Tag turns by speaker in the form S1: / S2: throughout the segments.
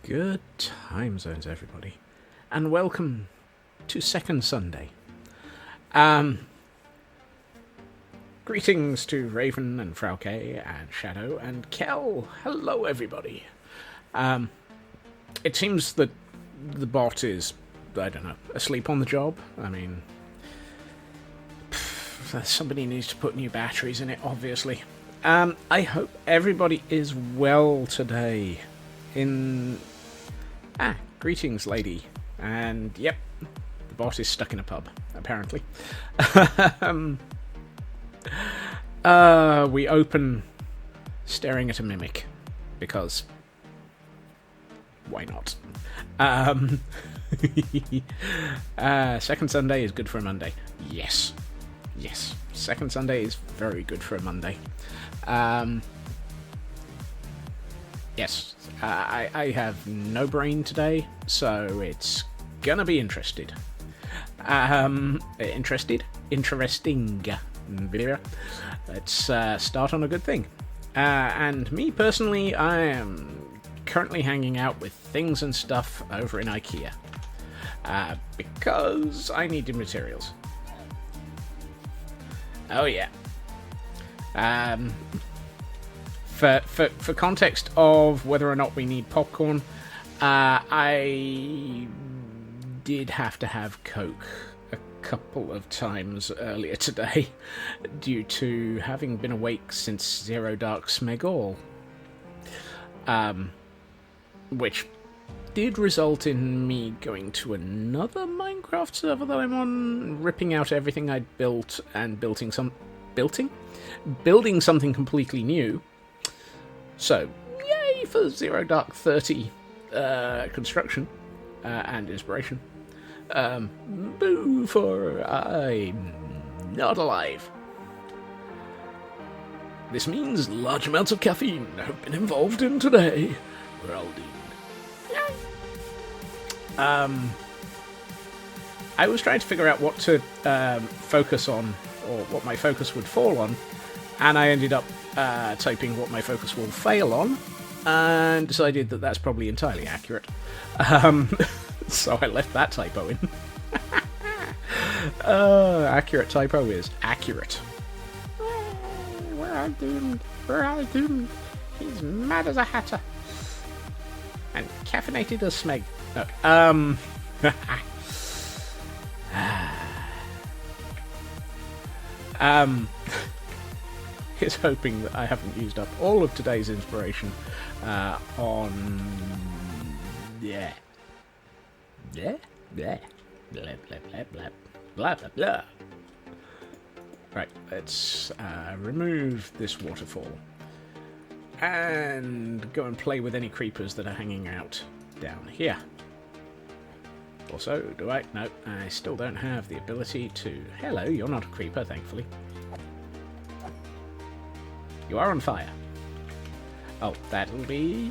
S1: Good time zones, everybody, and welcome to Second Sunday. Greetings to Raven and Frauke and Shadow and Kel. Hello, everybody. It seems that the bot is, I don't know, asleep on the job. I mean, somebody needs to put new batteries in it, obviously. I hope everybody is well today. Greetings, lady. And yep, the bot is stuck in a pub, apparently. We open staring at a mimic, because why not? Second Sunday is good for a Monday. Yes. Second Sunday is very good for a Monday. Yes, I have no brain today, so it's gonna be interesting. Interesting. Let's start on a good thing. And me personally, I am currently hanging out with things and stuff over in IKEA. Because I needed materials. Oh yeah. For context of whether or not we need popcorn, I did have to have Coke a couple of times earlier today due to having been awake since Zero Dark Smegall. Which did result in me going to another Minecraft server that I'm on, ripping out everything I'd built and building something completely new. So, yay for Zero Dark 30 construction and inspiration. Boo for I'm not alive. This means large amounts of caffeine have been involved in today. We're all doomed. I was trying to figure out what to focus on, or what my focus would fall on, and I ended up typing what my focus will fail on, and decided that that's probably entirely accurate. So I left that typo in. Accurate typo is accurate. We're all doomed. He's mad as a hatter. And caffeinated as Smeg. No. Is hoping that I haven't used up all of today's inspiration on blah blah blah blah blah blah. Right, let's remove this waterfall and go and play with any creepers that are hanging out down here. Also, do I? No, I still don't have the ability to... Hello, you're not a creeper, thankfully. You are on fire. Oh, that'll be...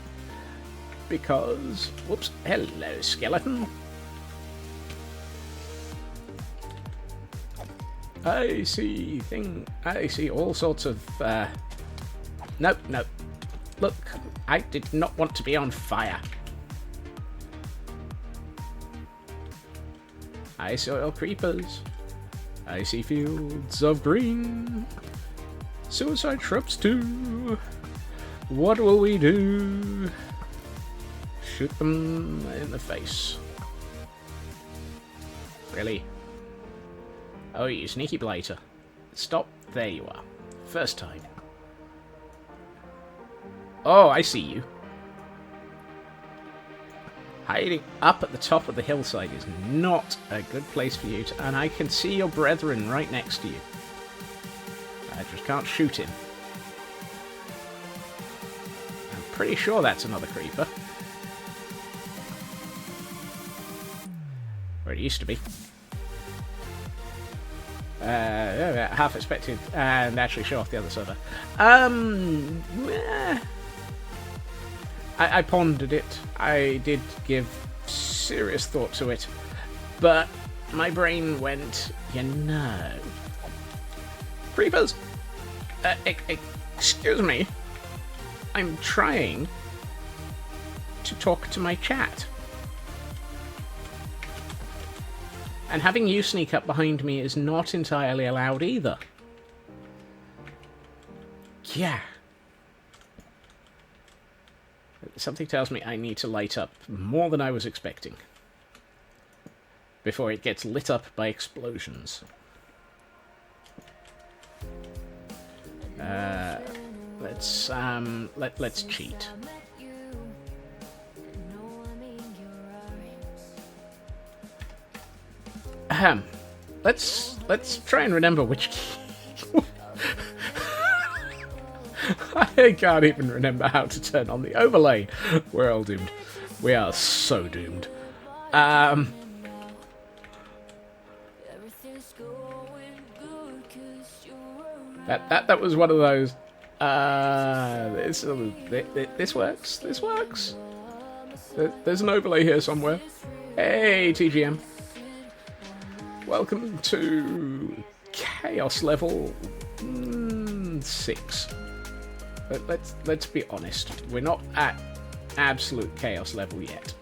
S1: because... Whoops. Hello, skeleton. I see all sorts of... Nope. Look, I did not want to be on fire. I see oil creepers. I see fields of green. Suicide shrubs too. What will we do? Shoot them in the face. Really? Oh, you sneaky blighter. Stop. There you are. First time. Oh, I see you. Hiding up at the top of the hillside is not a good place for you to... And I can see your brethren right next to you. I just can't shoot him. I'm pretty sure that's another creeper. Or it used to be. Half expected and actually show off the other server. I pondered it. I did give serious thought to it. But my brain went, Creepers! Excuse me. I'm trying to talk to my chat. And having you sneak up behind me is not entirely allowed either. Yeah. Something tells me I need to light up more than I was expecting before it gets lit up by explosions. Let's cheat. Let's try and remember which key. I can't even remember how to turn on the overlay. We're all doomed. We are so doomed. That was one of those. This works. This works. There's an overlay here somewhere. Hey, TGM. Welcome to Chaos Level 6. Let's be honest. We're not at absolute Chaos level yet.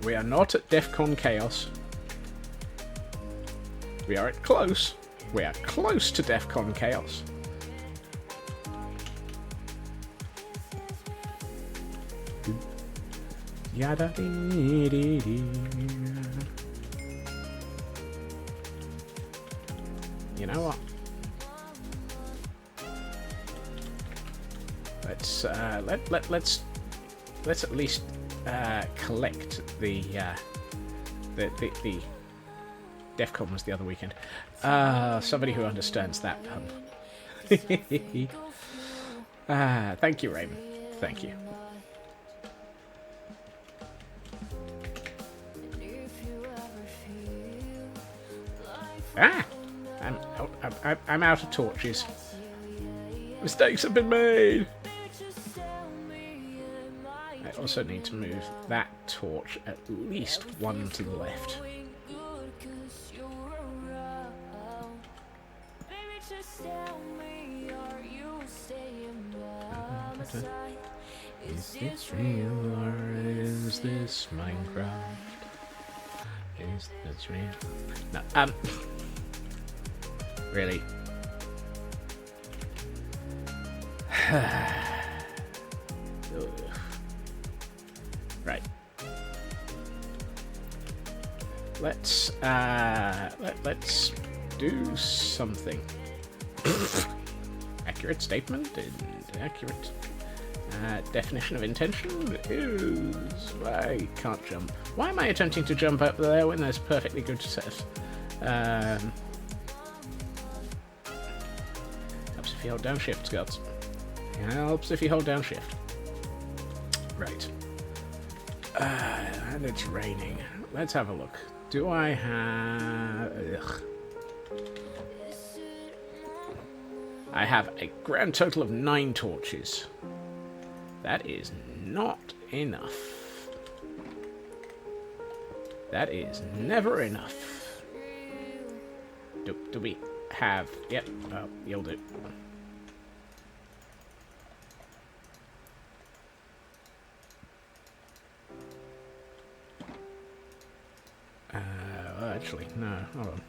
S1: We are not at DEFCON Chaos. We are at close. We are close to DEFCON Chaos. Yada dee dee dee. You know what? Let's at least collect the DEFCON was the other weekend. Somebody who understands that pun. Thank you, Raymond. Thank you. I'm out of torches. Mistakes have been made. I also need to move that torch at least one to the left. Is this real or is this Minecraft? Is this real? No, really. Right. Let's do something. Accurate statement and accurate definition of intention is I can't jump. Why am I attempting to jump up there when there's perfectly good set? Helps if you hold down shift, Scots. Helps if you hold down shift. Right. And it's raining. Let's have a look. Do I have... Ugh. I have a grand total of 9 torches. That is not enough. That is never enough. Do we have... Yep. Oh, you'll do. Actually, no. Hold on.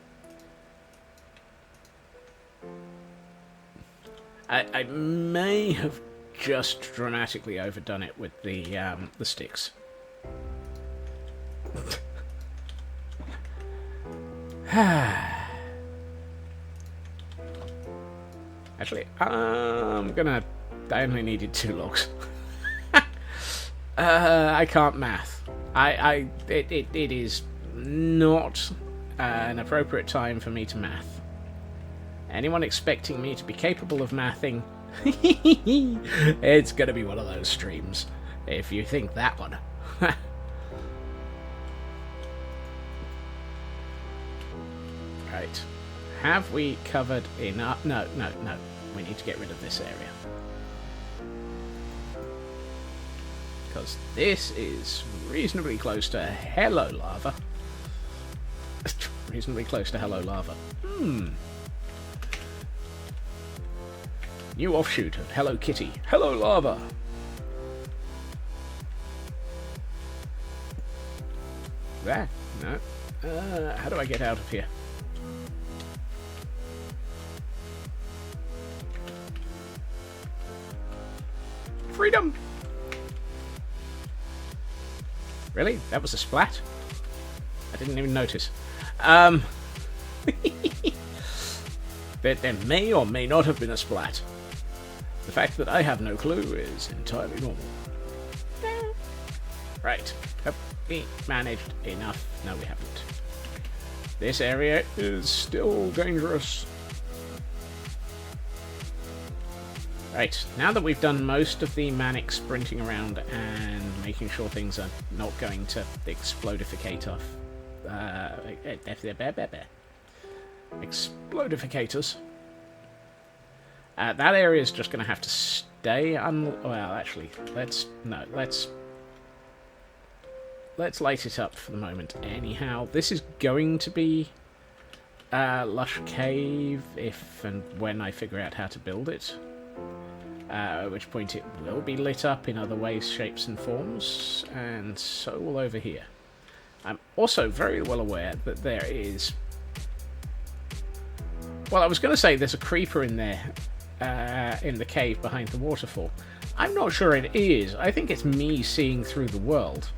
S1: I may have just dramatically overdone it with the sticks. Actually, I'm gonna... I only needed 2 logs. I can't math. It is not an appropriate time for me to math. Anyone expecting me to be capable of mathing, it's gonna be one of those streams. If you think that one. Right. Have we covered enough? No. We need to get rid of this area. Because this is reasonably close to Hello Lava. Reasonably close to Hello Lava. New offshoot of Hello Kitty. Hello Lava. There. No. How do I get out of here? Freedom! Really? That was a splat? I didn't even notice. There may or may not have been a splat. The fact that I have no clue is entirely normal. Right. Have we managed enough? No, we haven't. This area is still dangerous. Right, now that we've done most of the manic sprinting around and making sure things are not going to explodificate off. Explodificators. That area is just going to have to stay well, actually, let's light it up for the moment. Anyhow, this is going to be Lush Cave if and when I figure out how to build it. At which point it will be lit up in other ways, shapes and forms, and so will over here. I'm also very well aware that there is... Well, I was going to say there's a creeper in there, in the cave behind the waterfall. I'm not sure it is. I think it's me seeing through the world.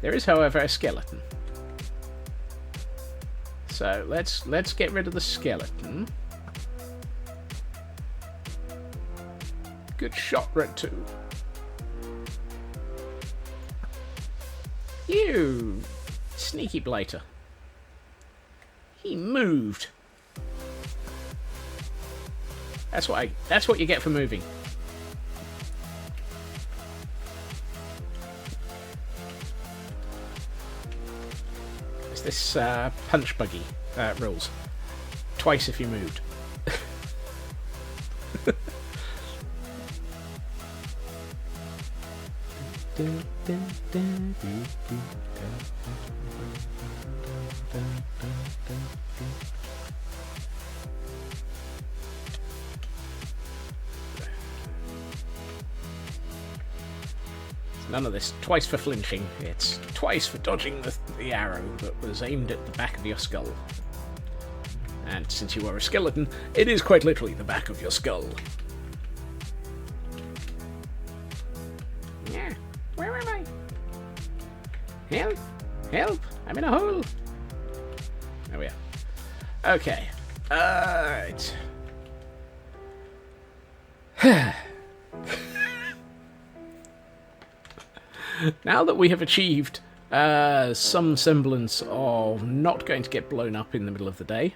S1: There is, however, a skeleton. So let's get rid of the skeleton. Good shot, Red 2. You sneaky blighter. He moved. That's what you get for moving. It's this punch buggy rules. Twice if you moved. None of this twice for flinching, it's twice for dodging the arrow that was aimed at the back of your skull. And since you are a skeleton, it is quite literally the back of your skull. Yeah, where am I? Help! Help! I'm in a hole! There we are. Okay. Alright. Now that we have achieved some semblance of not going to get blown up in the middle of the day,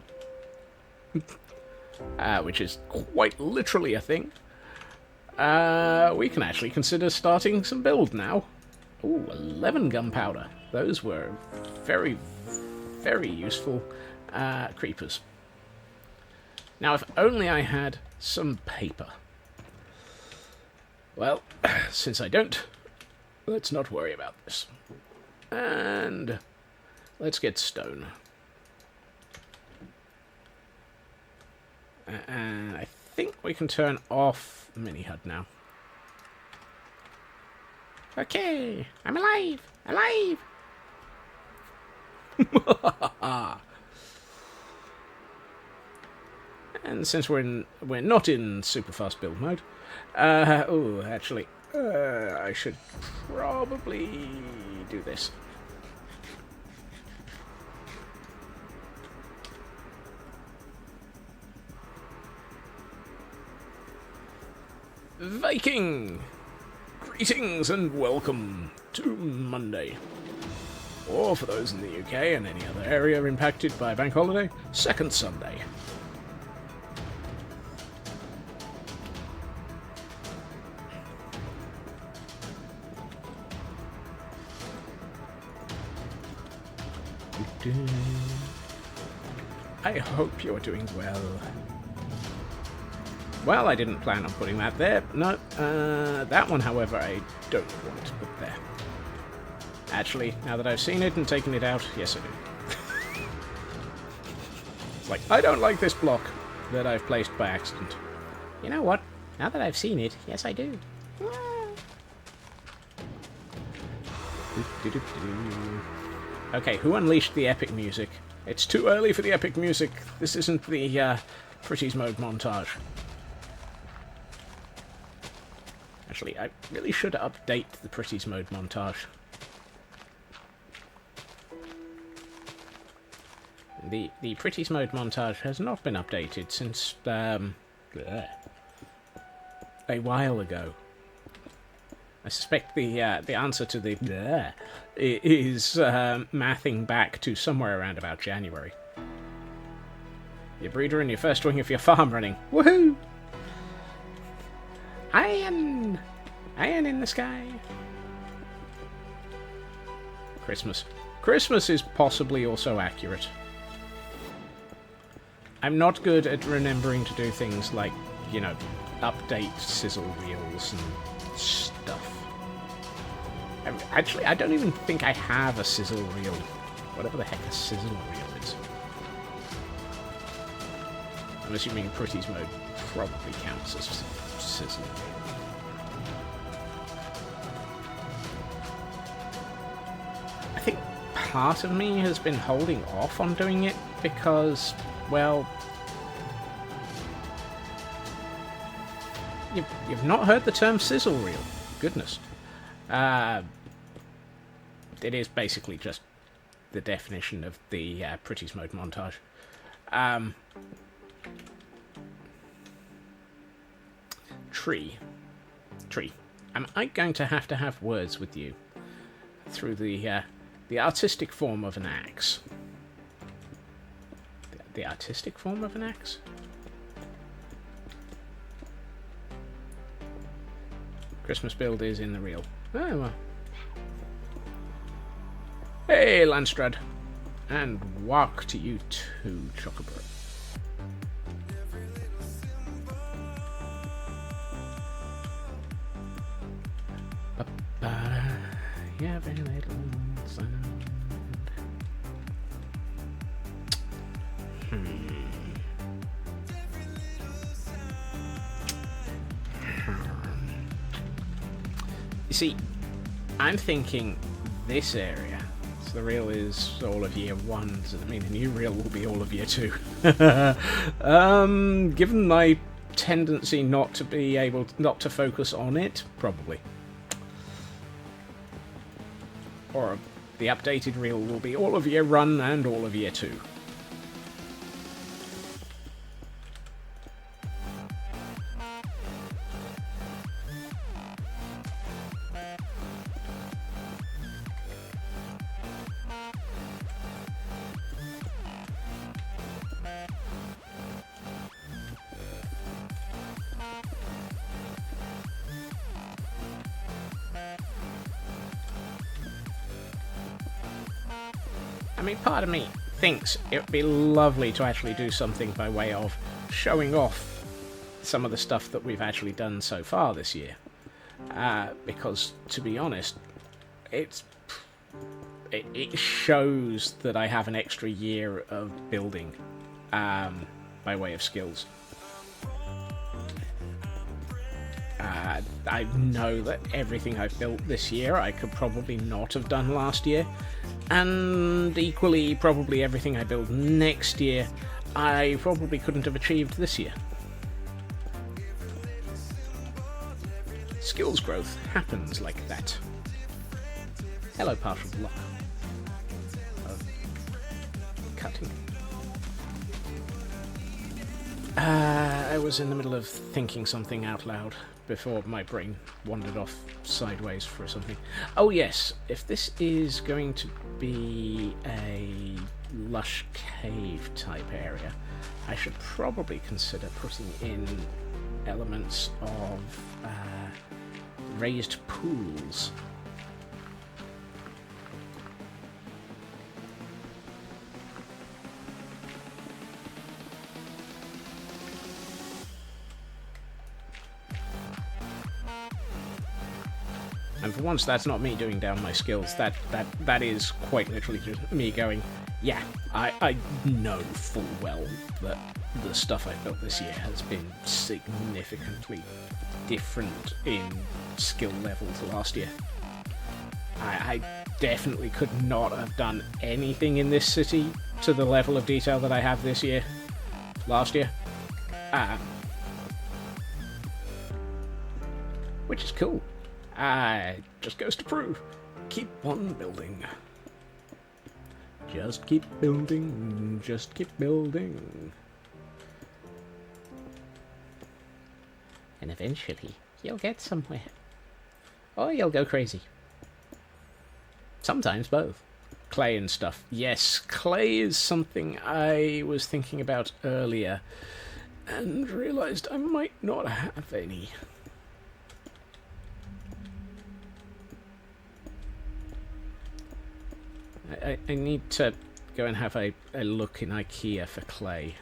S1: which is quite literally a thing, we can actually consider starting some build now. Ooh, 11 gunpowder. Those were very, very useful creepers. Now, if only I had some paper. Well, since I don't, let's not worry about this. And let's get stone. And I think we can turn off mini HUD now. Okay, I'm alive! Alive! And since we're not in super fast build mode, actually, I should probably do this. Viking! Greetings and welcome to Monday. Or for those in the UK and any other area impacted by a bank holiday, second Sunday. I hope you're doing well. Well, I didn't plan on putting that there. No, that one, however, I don't want to put there. Actually, now that I've seen it and taken it out, yes I do. It's like, I don't like this block that I've placed by accident. You know what? Now that I've seen it, yes I do. Okay, who unleashed the epic music? It's too early for the epic music. This isn't the Pretties mode montage. Actually, I really should update the Pretties mode montage. The Pretties mode montage has not been updated since a while ago. I suspect the answer to the is mathing back to somewhere around about January. Your breeder and your first wing of your farm running. Woohoo! Iron in the sky. Christmas is possibly also accurate. I'm not good at remembering to do things like, you know, update sizzle reels and stuff. Actually, I don't even think I have a sizzle reel. Whatever the heck a sizzle reel is. I'm assuming Pretties mode probably counts as sizzle. I think part of me has been holding off on doing it because, well, you've not heard the term sizzle reel. Goodness. It is basically just the definition of the Pretties mode montage. Tree. Am I going to have words with you through the artistic form of an axe? The artistic form of an axe? Christmas build is in the reel. Oh, well. Hey, Landstrad. And walk to you too, Chocobo. Yeah, very little sound. You see, I'm thinking this area. So the reel is all of year one. Does it mean the new reel will be all of year two? Given my tendency not to focus on it, probably. Or the updated reel will be all of year one and all of year two. I mean, part of me thinks it would be lovely to actually do something by way of showing off some of the stuff that we've actually done so far this year. Because, to be honest, it shows that I have an extra year of building by way of skills. I know that everything I've built this year I could probably not have done last year, and equally probably everything I build next year I probably couldn't have achieved this year. Skills growth happens like that. Hello, partial block. Cutting. I was in the middle of thinking something out loud before my brain wandered off sideways for something. Oh yes, if this is going to be a lush cave type area, I should probably consider putting in elements of raised pools. And for once, that's not me doing down my skills. That is quite literally just me going, yeah, I know full well that the stuff I've built this year has been significantly different in skill level to last year. I definitely could not have done anything in this city to the level of detail that I have last year. Which is cool. Just goes to prove, keep on building. Just keep building, just keep building. And eventually, you'll get somewhere. Or you'll go crazy. Sometimes both. Clay and stuff. Yes, clay is something I was thinking about earlier and realised I might not have any. I need to go and have a look in IKEA for clay.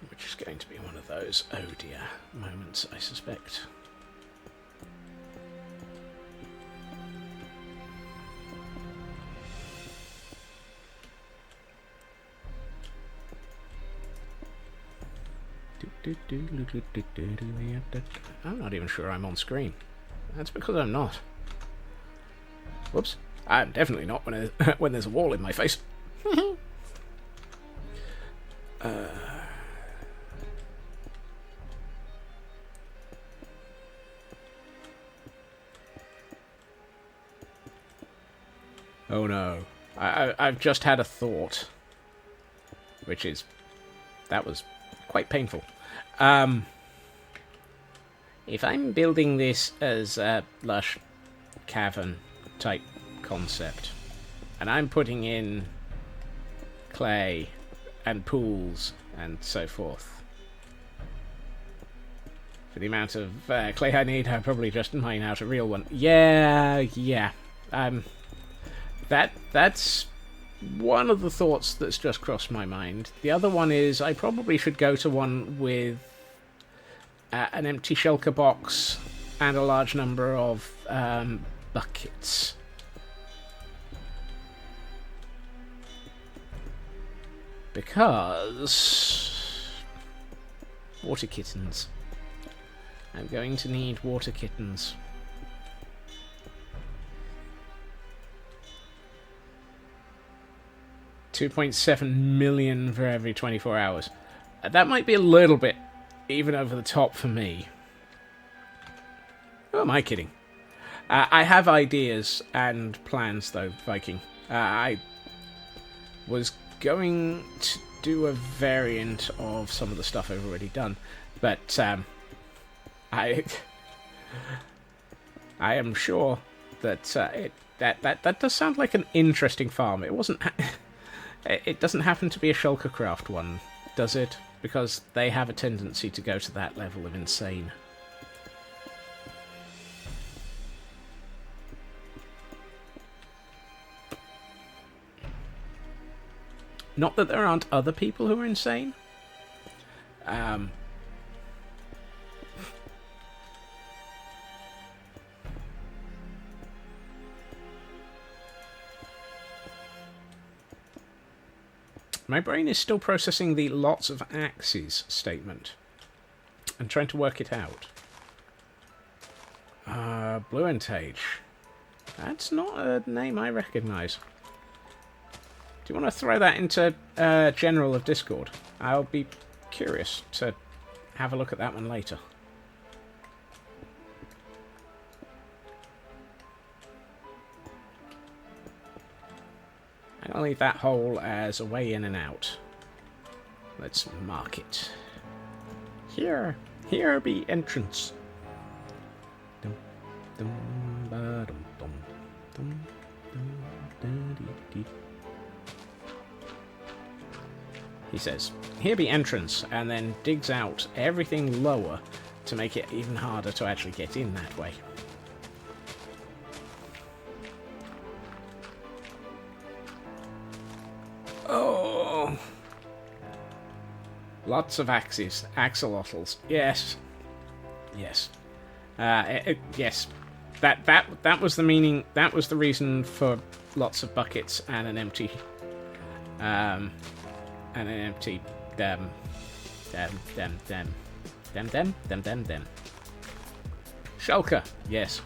S1: Which is going to be one of those oh dear moments, I suspect. I'm not even sure I'm on screen. That's because I'm not. Whoops. I'm definitely not when there's a wall in my face. Oh no. I've just had a thought. That was quite painful. If I'm building this as a lush cavern type concept, and I'm putting in clay and pools and so forth, for the amount of clay I need, I'll probably just mine out a real one. Yeah. That's one of the thoughts that's just crossed my mind. The other one is I probably should go to one with an empty shulker box and a large number of buckets. Because water kittens. I'm going to need water kittens. $2.7 million for every 24 hours. That might be a little bit even over the top for me. Who am I kidding? I have ideas and plans, though, Viking. I was going to do a variant of some of the stuff I've already done, but I am sure that that does sound like an interesting farm. It wasn't. It doesn't happen to be a Shulkercraft one, does it? Because they have a tendency to go to that level of insane. Not that there aren't other people who are insane. My brain is still processing the lots of axes statement and trying to work it out. Bluentage. That's not a name I recognise. Do you want to throw that into General of Discord? I'll be curious to have a look at that one later. I'll leave that hole as a way in and out. Let's mark it. Here be entrance. He says, here be entrance, and then digs out everything lower to make it even harder to actually get in that way. Oh, lots of axes, axolotls. Yes, yes, yes. That was the meaning. That was the reason for lots of buckets and an empty And an empty them. Shulker, yes.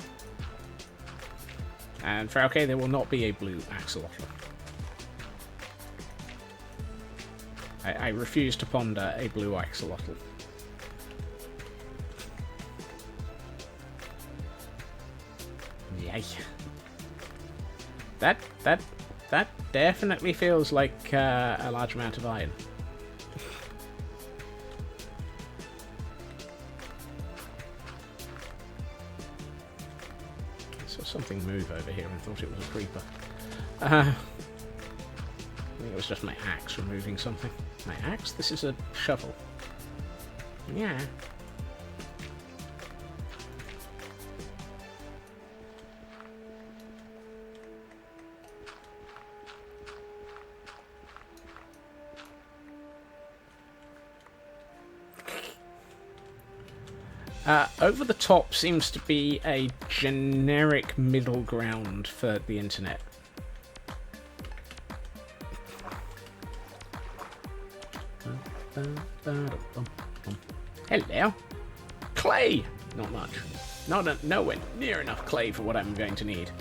S1: And for okay, there will not be a blue axolotl. I refuse to ponder a blue axolotl. Yay. That definitely feels like a large amount of iron. I saw something move over here and thought it was a creeper. I think it was just my axe removing something. My axe? This is a shovel. Yeah. Over the top seems to be a generic middle ground for the internet. Hello. Clay! Not much. Nowhere near enough clay for what I'm going to need.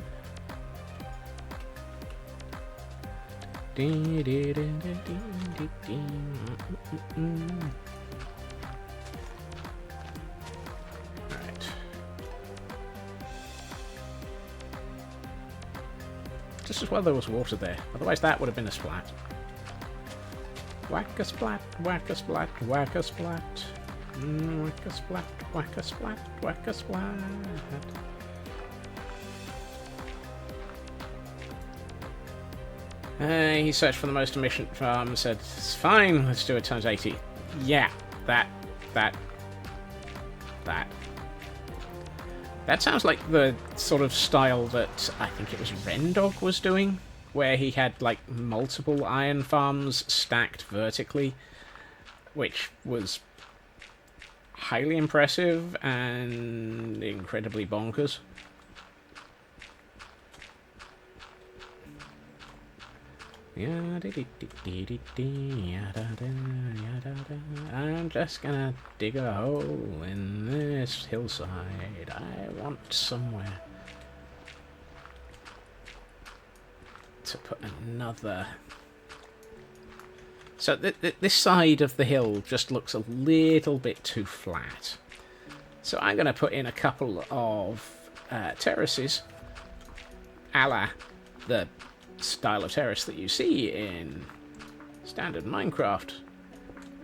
S1: Just as well there was water there, otherwise that would have been a splat. Whack a splat, whack a splat, whack a splat. Whack a splat, whack a splat, whack a splat. He searched for the most efficient farm, said, it's fine, let's do it times 80. Yeah, that sounds like the sort of style that I think it was Rendog was doing, where he had like multiple iron farms stacked vertically, which was highly impressive and incredibly bonkers. I'm just gonna dig a hole in this hillside. I want somewhere to put another. So this side of the hill just looks a little bit too flat. So I'm gonna put in a couple of terraces, a la the style of terrace that you see in standard Minecraft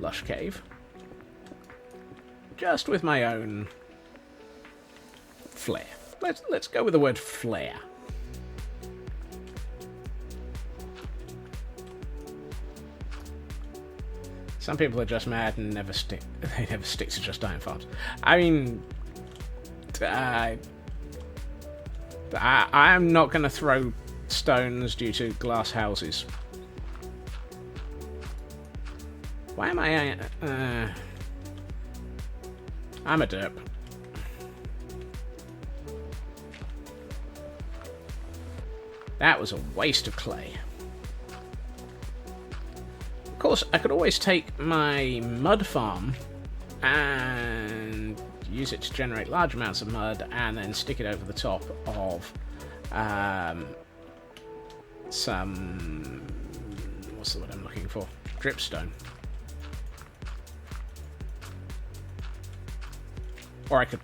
S1: Lush Cave, just with my own flair. Let's go with the word flair. Some people are just mad and never stick. They never stick to just iron farms. I mean, I'm not going to throw stones due to glass houses. Why am I? I'm a derp. That was a waste of clay. Of course, I could always take my mud farm and use it to generate large amounts of mud and then stick it over the top of some, what's the word I'm looking for? Dripstone. Or I could,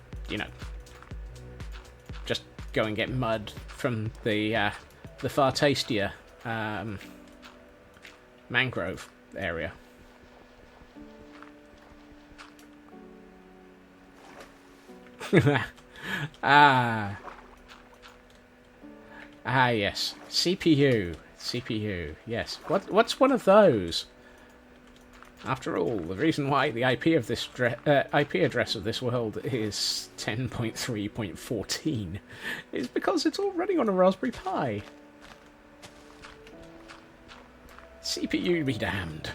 S1: just go and get mud from the far tastier mangrove area. Yes. CPU, yes. What's one of those? After all, the reason why the IP of this IP address of this world is 10.3.14 is because it's all running on a Raspberry Pi. CPU be damned.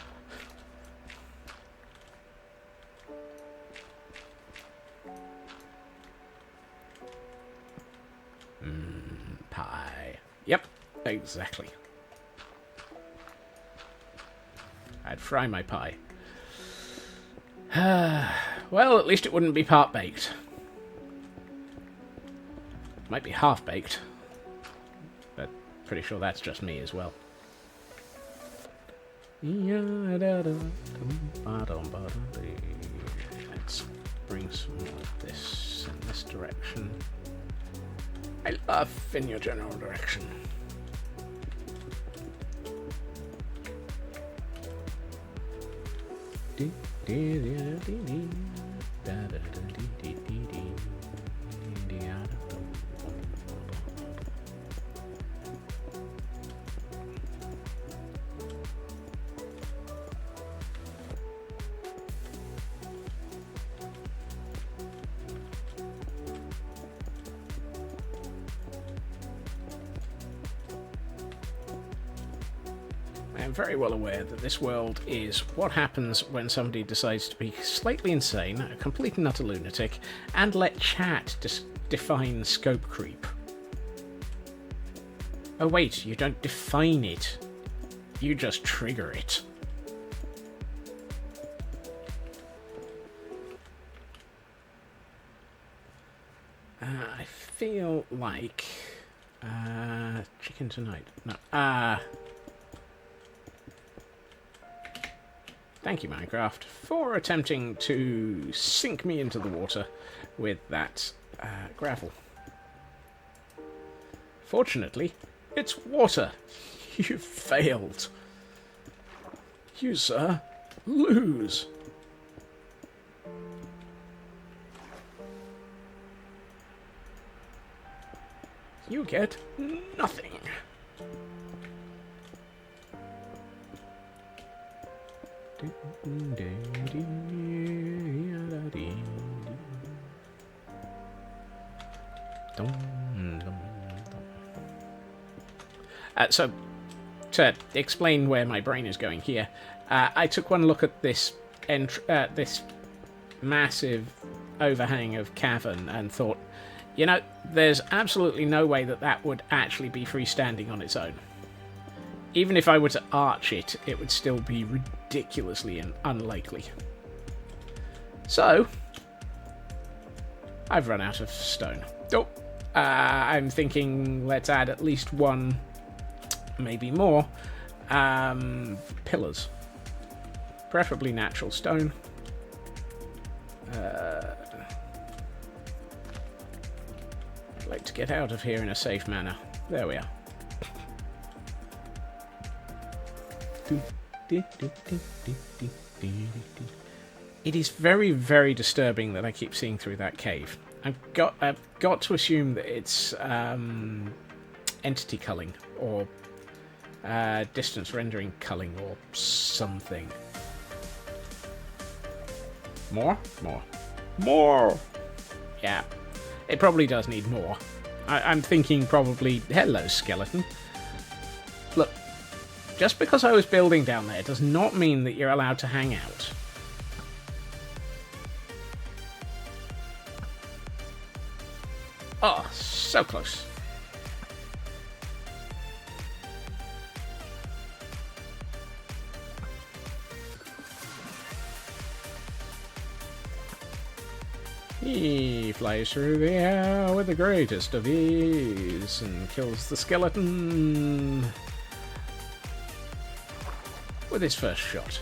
S1: Pi. Yep, exactly. I'd fry my pie. Well, at least it wouldn't be part-baked. Might be half-baked. But pretty sure that's just me as well. Let's bring some of this in this direction. I love in your general direction. I am very well aware that this world is what happens when somebody decides to be slightly insane, a complete and utter lunatic, and let chat define scope creep. Oh wait, you don't define it. You just trigger it. I feel like... chicken tonight. No. Thank you, Minecraft, for attempting to sink me into the water with that gravel. Fortunately, it's water. You failed. You, sir, lose. You get nothing. So, to explain where my brain is going here, I took one look at this this massive overhang of cavern and thought, you know, there's absolutely no way that that would actually be freestanding on its own. Even if I were to arch it, it would still be ridiculously unlikely. So, I've run out of stone. Oh, I'm thinking let's add at least one, maybe more, pillars. Preferably natural stone. I'd like to get out of here in a safe manner. There we are. It is very, very disturbing that I keep seeing through that cave. I've got to assume that it's entity culling or distance rendering culling or something. More? More! Yeah, it probably does need more. I'm thinking probably... Hello, skeleton. Look, just because I was building down there does not mean that you're allowed to hang out. Oh, so close. He flies through the air with the greatest of ease and kills the skeleton with his first shot.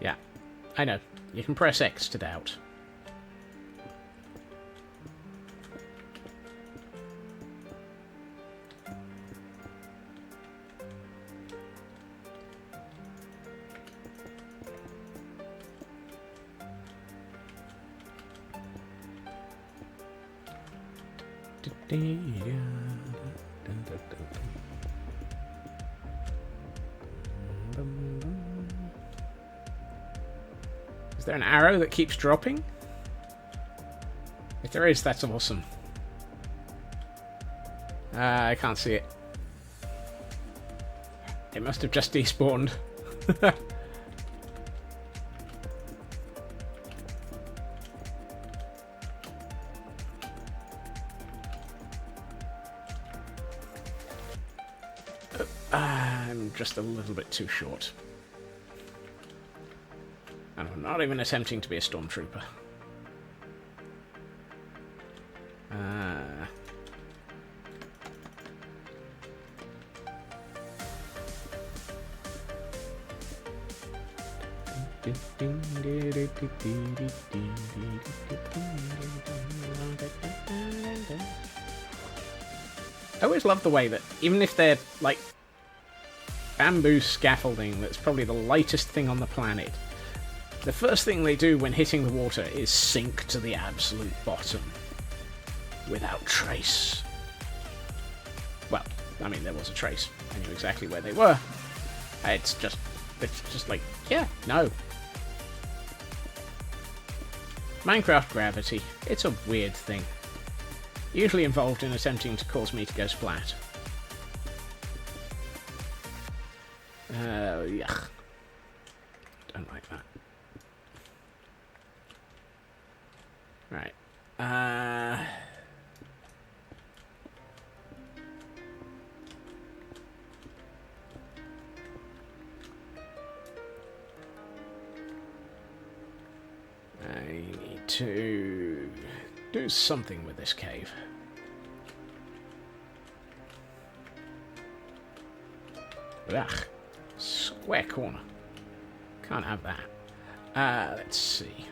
S1: Yeah, I know. You can press X to doubt. Is there an arrow that keeps dropping? If there is, that's awesome. I can't see it. It must have just despawned. I'm just a little bit too short. And I'm not even attempting to be a stormtrooper. I always love the way that, even if they're, like, bamboo scaffolding that's probably the lightest thing on the planet, the first thing they do when hitting the water is sink to the absolute bottom. Without trace. Well, I mean, there was a trace. I knew exactly where they were. It's just like, yeah, no. Minecraft gravity. It's a weird thing. Usually involved in attempting to cause me to go splat. Yuck. Don't like that. Right. I need to do something with this cave. Ugh. Square corner. Can't have that. Let's see.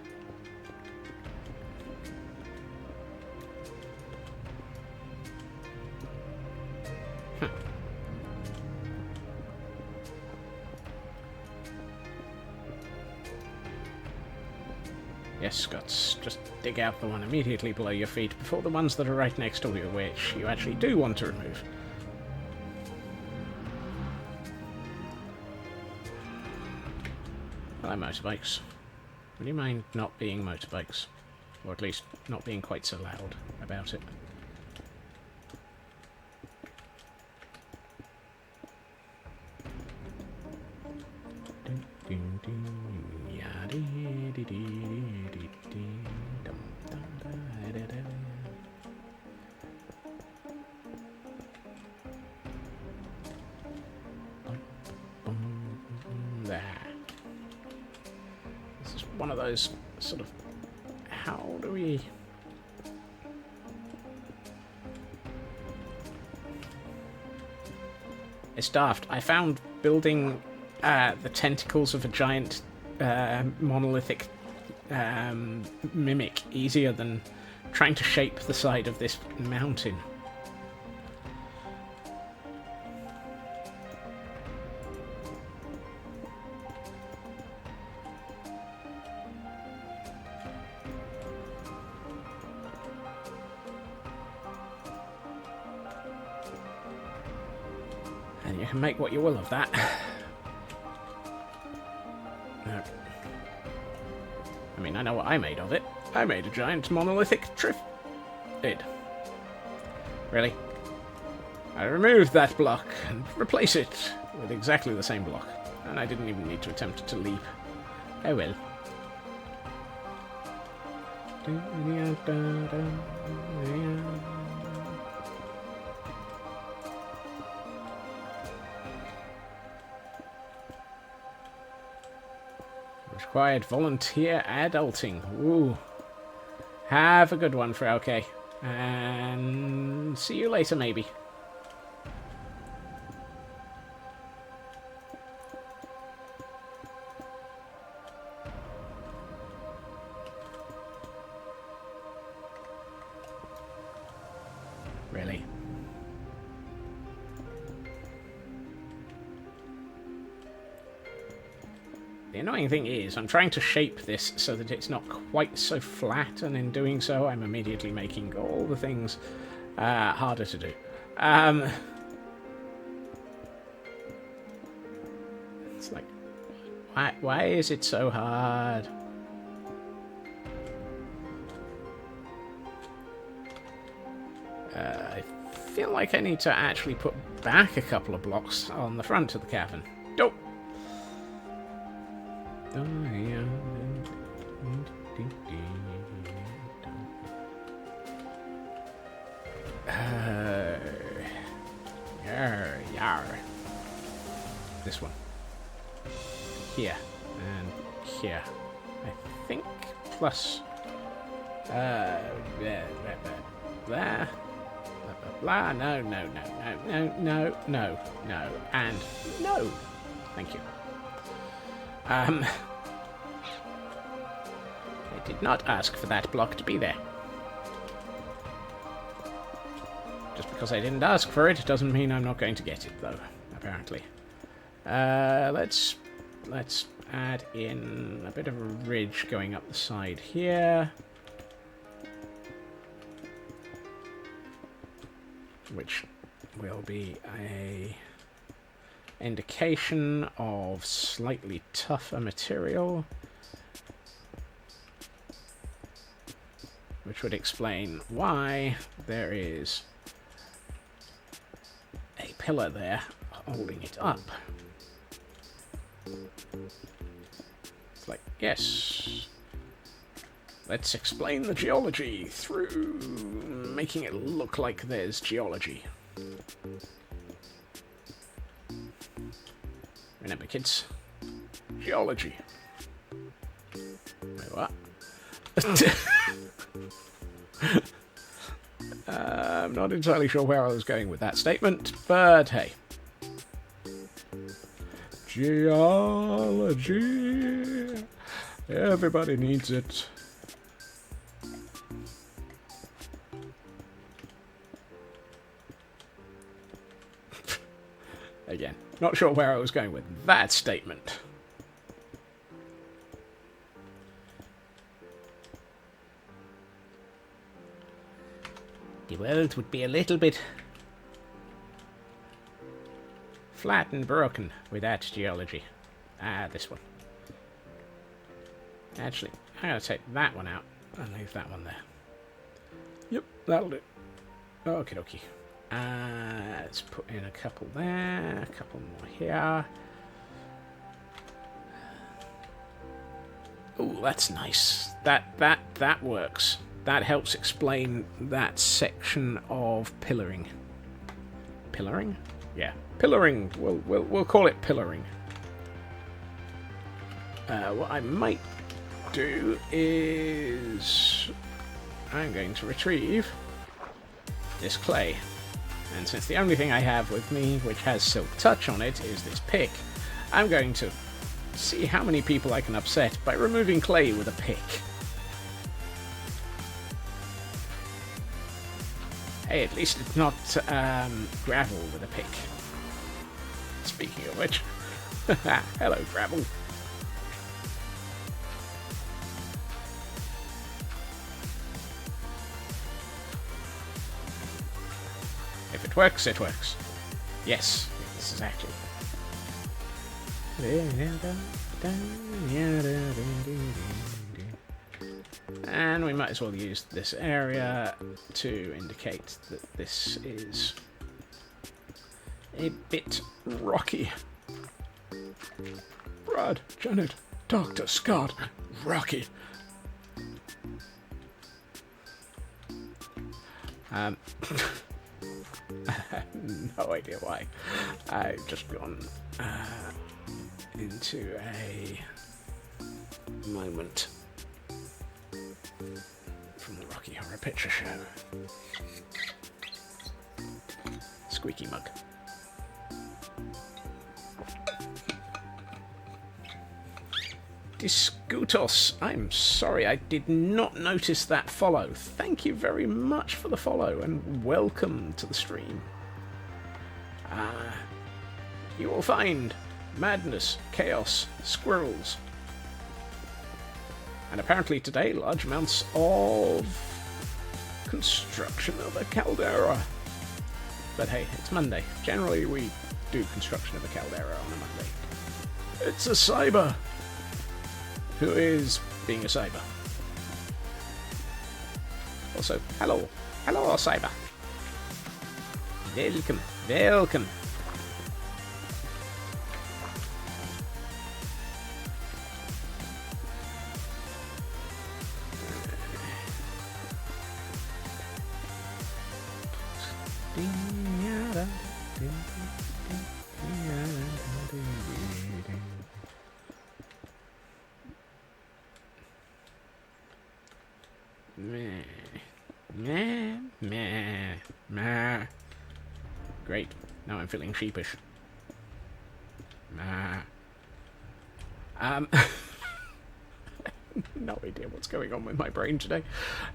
S1: Yes, Scots, just dig out the one immediately below your feet before the ones that are right next to you, which you actually do want to remove. Hello, motorbikes. Would you mind not being motorbikes? Or at least not being quite so loud about it. There. This is one of those sort of, how do we... It's daft. I found building the tentacles of a giant monolithic mimic easier than trying to shape the side of this mountain. And you can make what you will of that. No. I mean, I know what I made of it. I made a giant monolithic trifid. Really? I removed that block and replace it with exactly the same block. And I didn't even need to attempt to leap. Oh well. Required volunteer adulting. Ooh. Have a good one, Frauke. And see you later, maybe. Really? The annoying thing is, I'm trying to shape this so that it's not quite so flat, and in doing so, I'm immediately making all the things harder to do. It's like, why is it so hard? I feel like I need to actually put back a couple of blocks on the front of the cavern. Nope. Yar. this one. Here. And here. I think plus... there. Blah, blah, blah. No. And no. Thank you. I did not ask for that block to be there. Just because I didn't ask for it doesn't mean I'm not going to get it, though, apparently. Let's add in a bit of a ridge going up the side here. Which will be a indication of slightly tougher material, which would explain why there is a pillar there holding it up. It's like, yes, let's explain the geology through making it look like there's geology. Remember, kids, geology. Wait, what? I'm not entirely sure where I was going with that statement, but hey. Geology. Everybody needs it. Again, not sure where I was going with that statement. The world would be a little bit flat and broken without geology. Ah, this one. Actually, I'm going to take that one out and leave that one there. Yep, that'll do. Okie dokie. Let's put in a couple there, a couple more here. Oh, that's nice. That works. That helps explain that section of pillaring. Pillaring? Yeah, pillaring. We'll call it pillaring. What I might do is I'm going to retrieve this clay. And since the only thing I have with me which has Silk Touch on it is this pick, I'm going to see how many people I can upset by removing clay with a pick. Hey, at least it's not gravel with a pick. Speaking of which, hello gravel. If it works, it works. Yes, exactly. And we might as well use this area to indicate that this is a bit rocky. Brad, Janet, Dr. Scott, rocky. I have no idea why. I've just gone into a moment from the Rocky Horror Picture Show. Squeaky mug. Discutos, I'm sorry, I did not notice that follow. Thank you very much for the follow and welcome to the stream. You will find madness, chaos, squirrels, and apparently today large amounts of construction of a caldera. But hey, it's Monday. Generally we do construction of a caldera on a Monday. It's a cyber who is being a cyber. Also, hello cyber. Welcome. Meh. Meh. Meh. Meh. Great. Now I'm feeling sheepish. Meh. No idea what's going on with my brain today.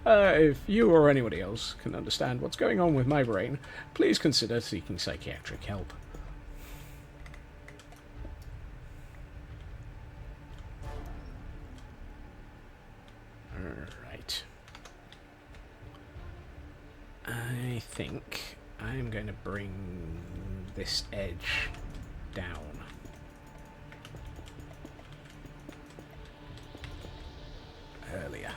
S1: If you or anybody else can understand what's going on with my brain, please consider seeking psychiatric help. Alright. I think I'm going to bring this edge down. Earlier.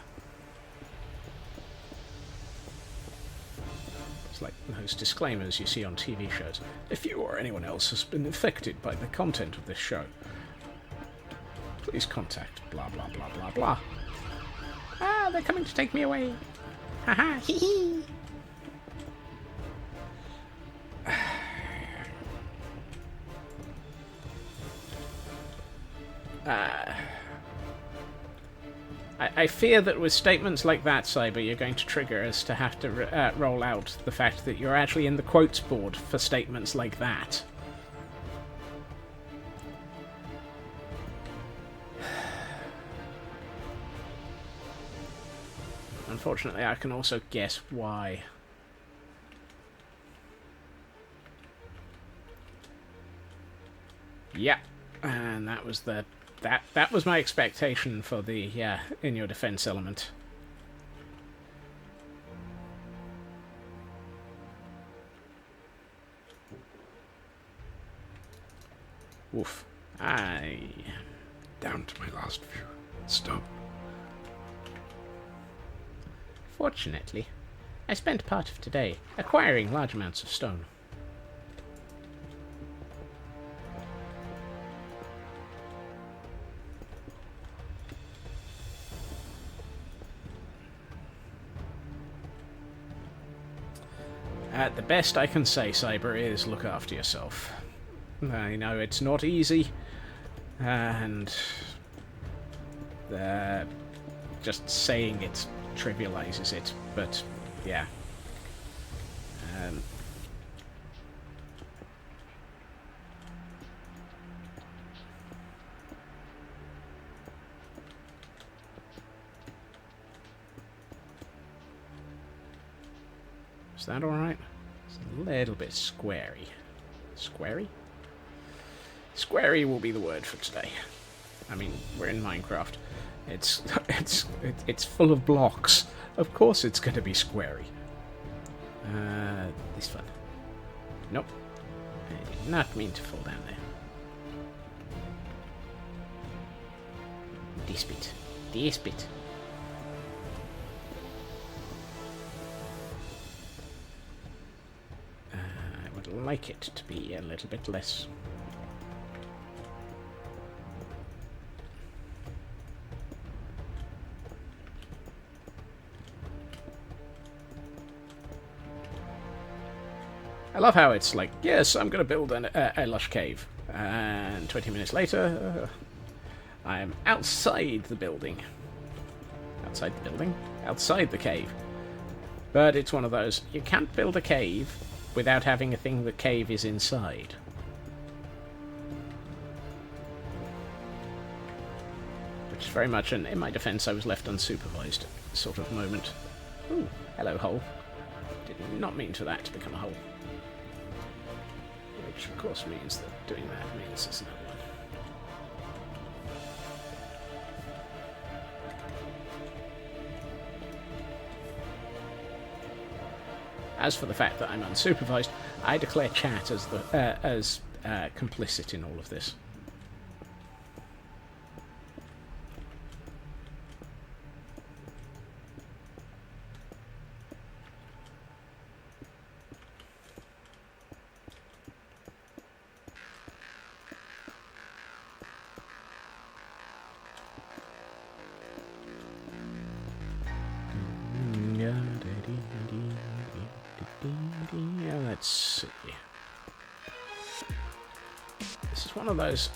S1: It's like those disclaimers you see on TV shows. If you or anyone else has been affected by the content of this show, please contact blah blah blah blah blah. Ah, they're coming to take me away. Haha, hee hee. I fear that with statements like that, Cyber, you're going to trigger us to have to roll out the fact that you're actually in the quotes board for statements like that. Unfortunately, I can also guess why. Yeah, and that was the... That was my expectation for the in your defense element. Woof.
S2: Down to my last few. Stop.
S1: Fortunately, I spent part of today acquiring large amounts of stone. The best I can say, Cyber, is look after yourself. I know it's not easy, and just saying it trivializes it, but yeah. Is that alright? It's a little bit squarey. Squarey? Squarey will be the word for today. I mean, we're in Minecraft. It's full of blocks. Of course it's going to be squarey. This one. Nope. I did not mean to fall down there. This bit. This bit. I would like it to be a little bit less. I love how it's like, yes, I'm going to build a lush cave. And 20 minutes later, I am outside the building. Outside the building? Outside the cave. But it's one of those, you can't build a cave without having a thing the cave is inside. Which is very much an, in my defense, I was left unsupervised sort of moment. Ooh, hello, hole. Did not mean for that to become a hole. Which, of course, means that doing that means there's another one. As for the fact that I'm unsupervised, I declare chat as complicit in all of this. Let's see. This is one of those.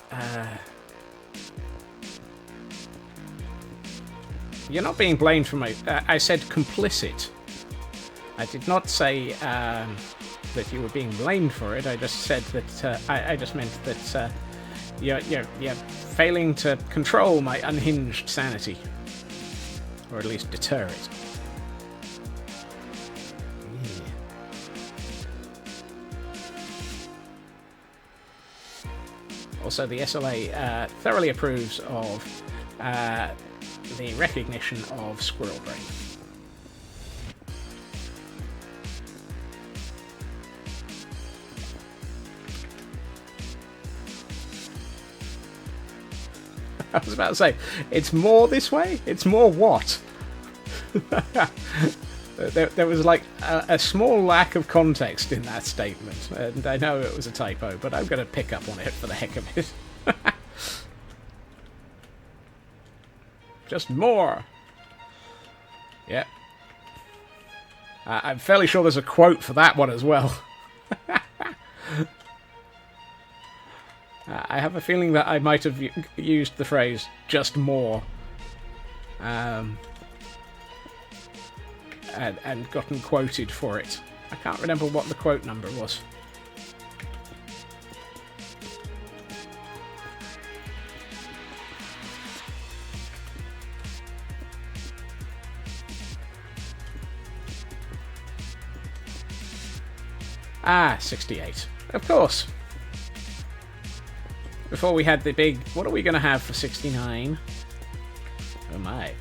S1: You're not being blamed for my... I said complicit. I did not say that you were being blamed for it. I just said that... I just meant that you're failing to control my unhinged sanity. Or at least deter it. Also, the SLA thoroughly approves of the recognition of squirrel brain. I was about to say, it's more this way? It's more what? There was like a small lack of context in that statement, and I know it was a typo, but I'm going to pick up on it for the heck of it. Just more. Yeah. I'm fairly sure there's a quote for that one as well. I have a feeling that I might have used the phrase, just more. And gotten quoted for it. I can't remember what the quote number was. Ah, 68. Of course. Before we had the big... What are we going to have for 69? Oh my.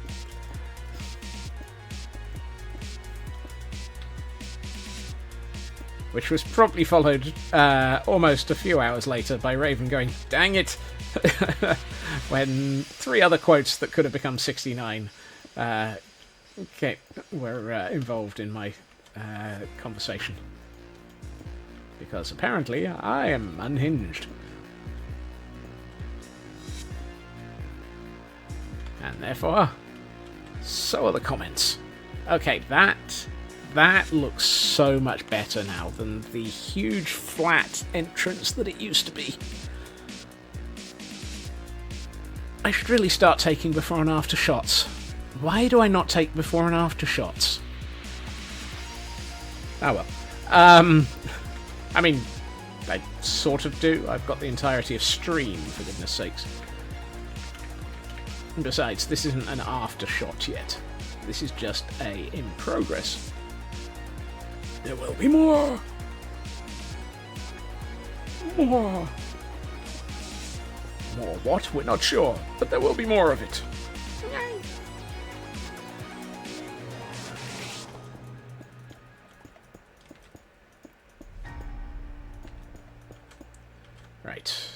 S1: Which was promptly followed almost a few hours later by Raven going, dang it! When 3 other quotes that could have become 69 were involved in my conversation. Because apparently I am unhinged. And therefore, so are the comments. Okay, that looks so much better now than the huge flat entrance that it used to be. I should really start taking before and after shots. Why do I not take before and after shots? Oh well. I mean, I sort of do. I've got the entirety of stream, for goodness sakes. And besides, this isn't an after shot yet. This is just a in progress. There will be more! More! More what? We're not sure, but there will be more of it. Yay. Right.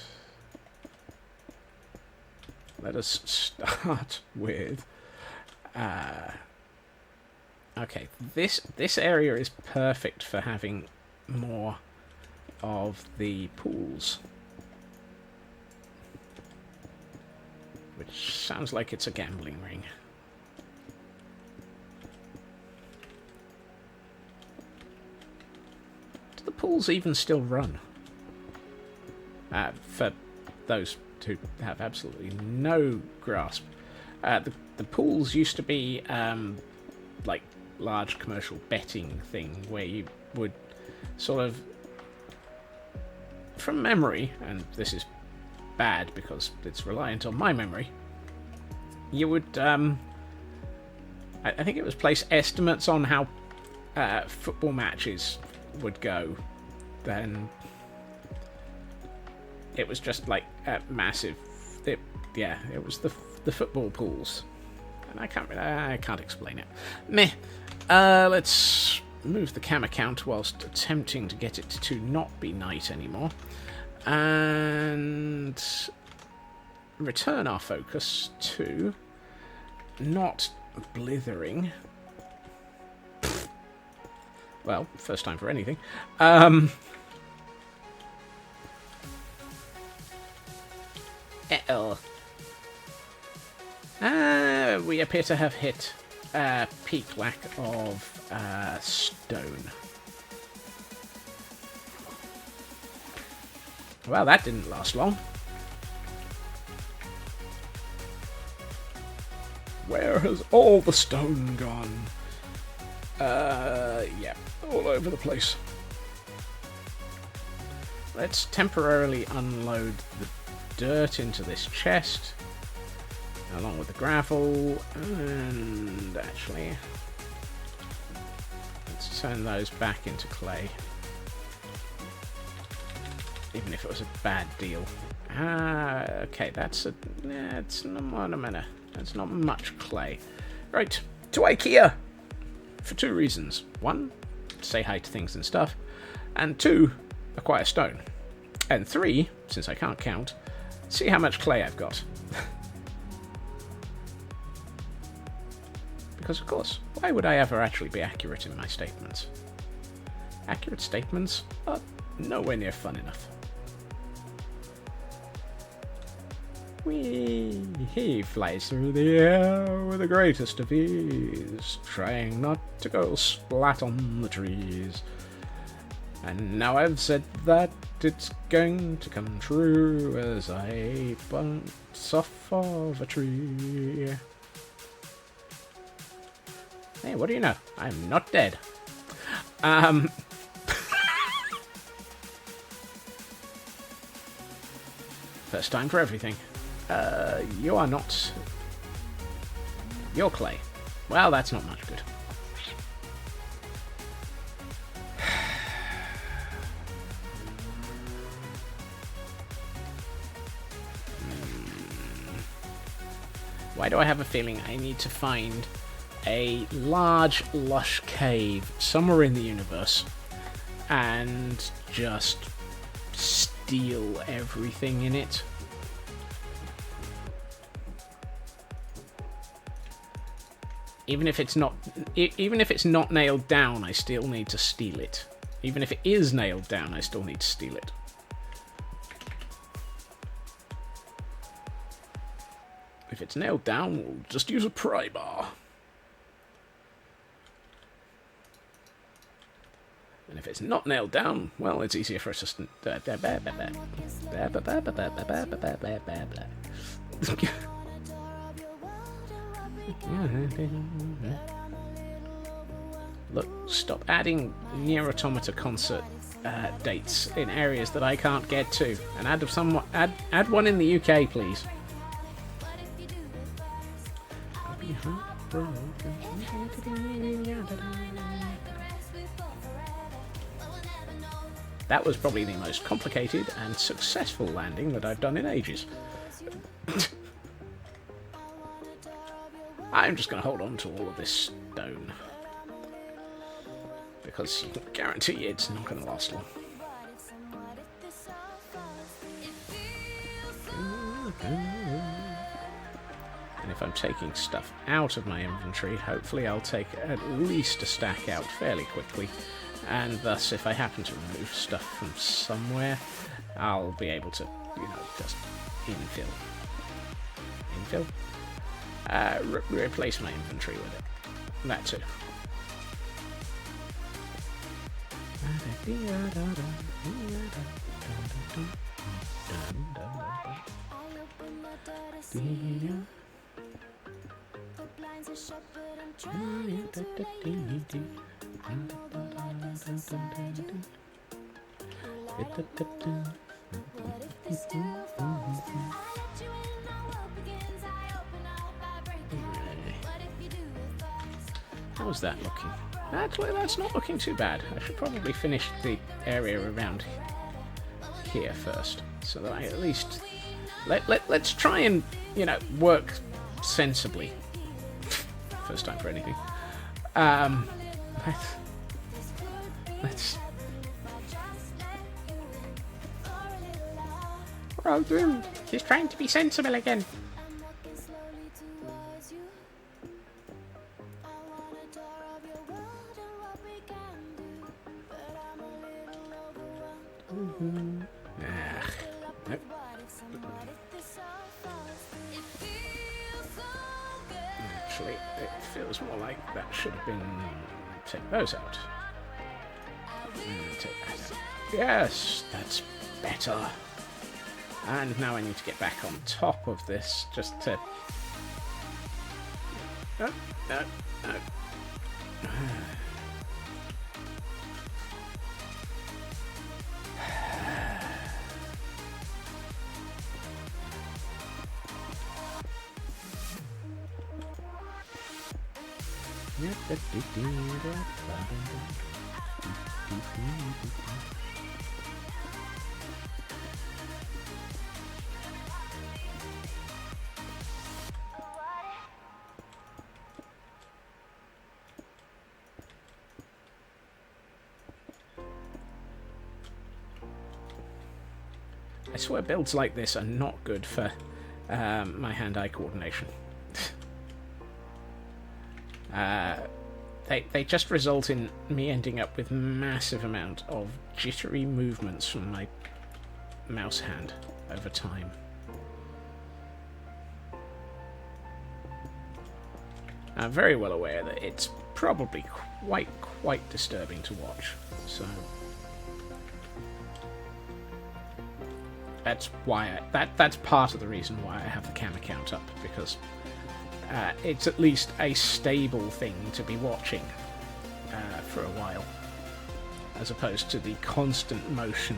S1: Let us start with... Okay, this area is perfect for having more of the pools. Which sounds like it's a gambling ring. Do the pools even still run? For those who have absolutely no grasp, the pools used to be like large commercial betting thing where you would sort of, from memory, and this is bad because it's reliant on my memory, you would I think it was place estimates on how football matches would go. Then it was just like massive. It was the football pools, and I can't explain it. Meh. Let's move the camera count whilst attempting to get it to not be night anymore, and return our focus to not blithering. Well, first time for anything. We appear to have hit peak lack of stone. Well, that didn't last long. Where has all the stone gone? Yeah, all over the place. Let's temporarily unload the dirt into this chest, along with the gravel, and actually, let's turn those back into clay. Even if it was a bad deal. Okay, that's it's not a minute. That's not much clay. Right, to IKEA! For two reasons. One, say hi to things and stuff. And two, acquire stone. And three, since I can't count, see how much clay I've got. Because, of course, why would I ever actually be accurate in my statements? Accurate statements are nowhere near fun enough. Whee! He flies through the air with the greatest of ease, trying not to go splat on the trees. And now I've said that, it's going to come true as I bounce off of a tree. Hey, what do you know? I'm not dead. First time for everything. You are not... You're clay. Well, that's not much good. Why do I have a feeling I need to find a large, lush cave somewhere in the universe and just steal everything in it? Even if it's not nailed down, I still need to steal it. Even if it is nailed down, I still need to steal it. If it's nailed down, we'll just use a pry bar. And if it's not nailed down, well, it's easier for us to... Look, stop adding Nier Automata concert dates in areas that I can't get to, and add one in the UK, please. That was probably the most complicated and successful landing that I've done in ages. I'm just going to hold on to all of this stone, because you can guarantee it's not going to last long. And if I'm taking stuff out of my inventory, hopefully I'll take at least a stack out fairly quickly, and thus if I happen to remove stuff from somewhere, I'll be able to, just infill. Infill? Replace my inventory with it. That too. How's that looking? Actually, that's not looking too bad. I should probably finish the area around here first, so that I at least... Let's try and, work sensibly. First time for anything. Let's... We're all doomed. He's trying to be sensible again. Nope. Actually, it feels more like that should have been... Take those out. And take that out. Yes, that's better. And now I need to get back on top of this, just to no, no, no. I swear builds like this are not good for my hand-eye coordination. They just result in me ending up with massive amount of jittery movements from my mouse hand over time. I'm very well aware that it's probably quite disturbing to watch, so that's why that's part of the reason why I have the camera count up, because it's at least a stable thing to be watching for a while, as opposed to the constant motion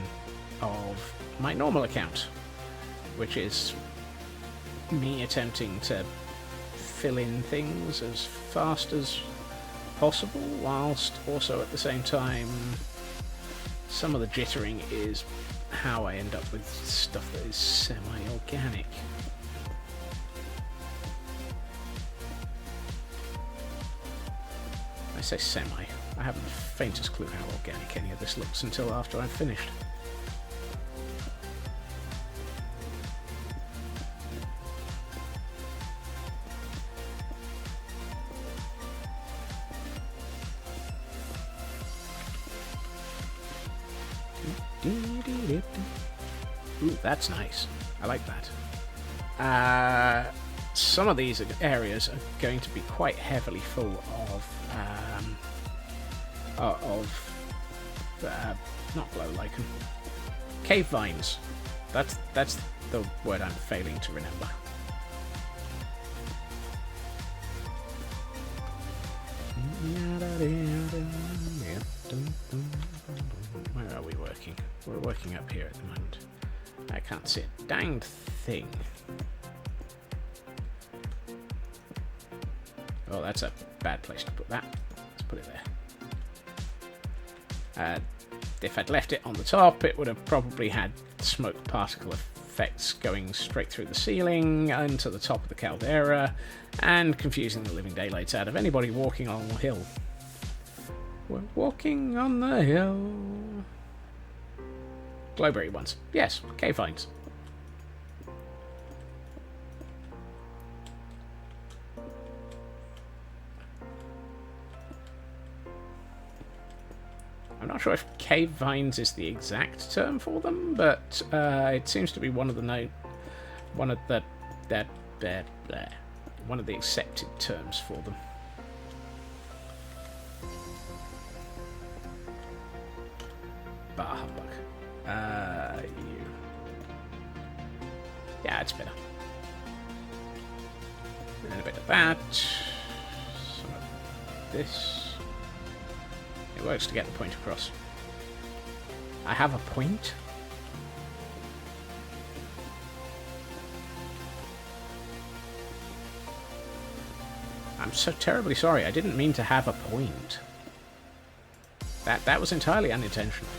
S1: of my normal account, which is me attempting to fill in things as fast as possible, whilst also at the same time some of the jittering is how I end up with stuff that is semi-organic. I say semi. I haven't the faintest clue how organic any of this looks until after I've finished. Ooh, that's nice. I like that. Some of these areas are going to be quite heavily full of not glow lichen, cave vines. That's the word I'm failing to remember. Where are we working? We're working up here at the moment. I can't see a danged thing. Oh, that's a bad place to put that. Let's put it there. If I'd left it on the top, it would have probably had smoke particle effects going straight through the ceiling and to the top of the caldera, and confusing the living daylights out of anybody walking on the hill. We're walking on the hill. Glowberry ones. Yes, cave vines. I'm not sure if cave vines is the exact term for them, but it seems to be one of the accepted terms for them. Bah humbug. You. Yeah, it's better. And a bit of that. Some of this. It works to get the point across. I have a point. I'm so terribly sorry. I didn't mean to have a point. That was entirely unintentional.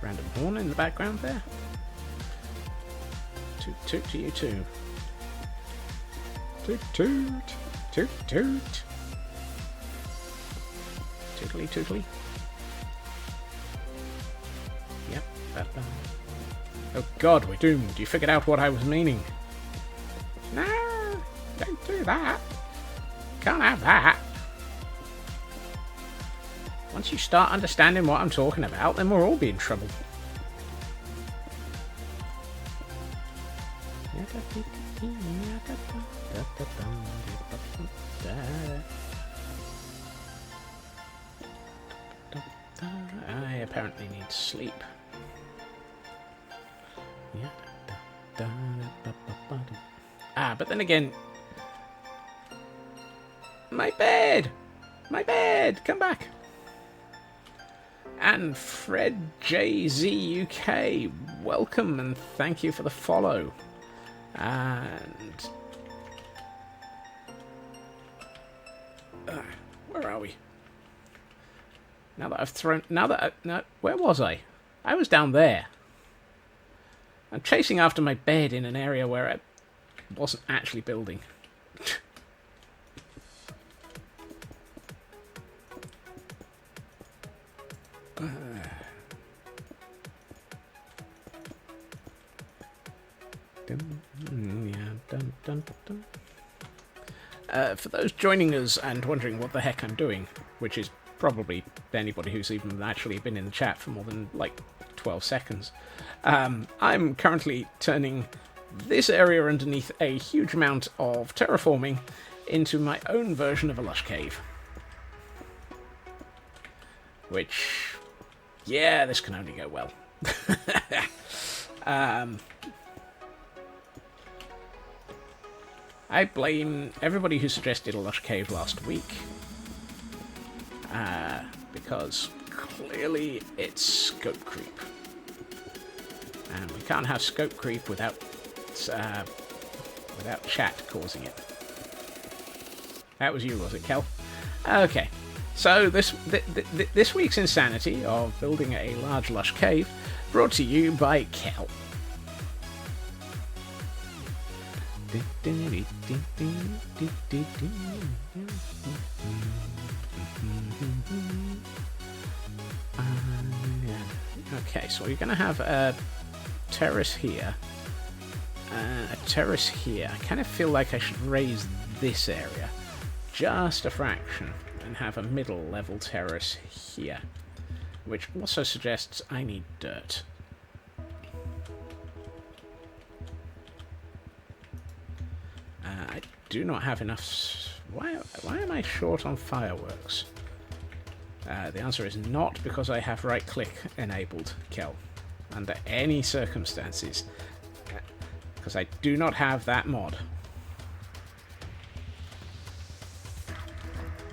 S1: Random horn in the background there. Toot toot to you too. Toot toot. Toot toot. Tootly tootly. Yep. Oh god, we're doomed. You figured out what I was meaning. No! Don't do that. Can't have that. Once you start understanding what I'm talking about, then we'll all be in trouble. I apparently need sleep. But then again, my bed! My bed! Come back! And Fred JZ UK, welcome and thank you for the follow. And where are we? Where was I? I was down there. I'm chasing after my bed in an area where I wasn't actually building. For those joining us and wondering what the heck I'm doing, which is probably anybody who's even actually been in the chat for more than, 12 seconds, I'm currently turning this area underneath a huge amount of terraforming into my own version of a lush cave. Which, yeah, this can only go well. I blame everybody who suggested a lush cave last week, because clearly it's scope creep. And we can't have scope creep without chat causing it. That was you, was it, Kel? Okay. So this week's insanity of building a large lush cave brought to you by Kel. Okay, so we're going to have a terrace here, a terrace here. I kind of feel like I should raise this area just a fraction and have a middle level terrace here, which also suggests I need dirt. I do not have enough. Why am I short on fireworks? The answer is not because I have right click enabled, Kel, under any circumstances, because I do not have that mod.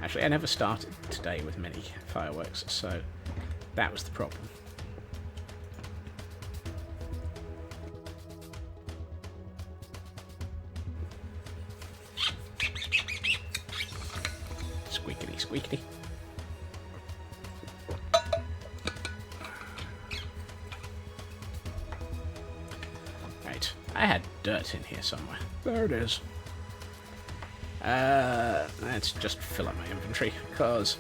S1: Actually, I never started today with many fireworks, so that was the problem. Squeakity, squeakity. Right, I had dirt in here somewhere. There it is. Let's just fill up my inventory, because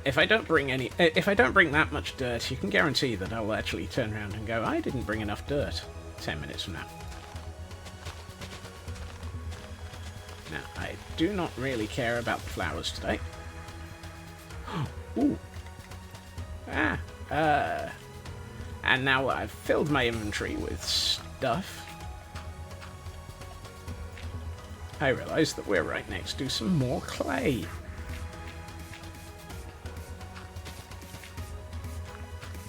S1: if I don't bring that much dirt, you can guarantee that I'll actually turn around and go, I didn't bring enough dirt 10 minutes from now. Now, I do not really care about the flowers today. Ooh. And now I've filled my inventory with stuff, I realise that we're right next to some more clay.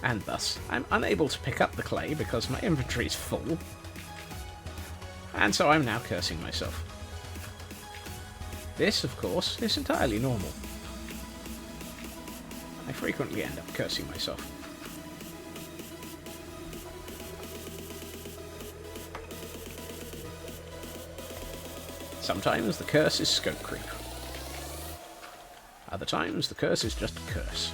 S1: And thus, I'm unable to pick up the clay because my inventory's full. And so I'm now cursing myself. This, of course, is entirely normal. I frequently end up cursing myself. Sometimes the curse is scope creep. Other times the curse is just a curse.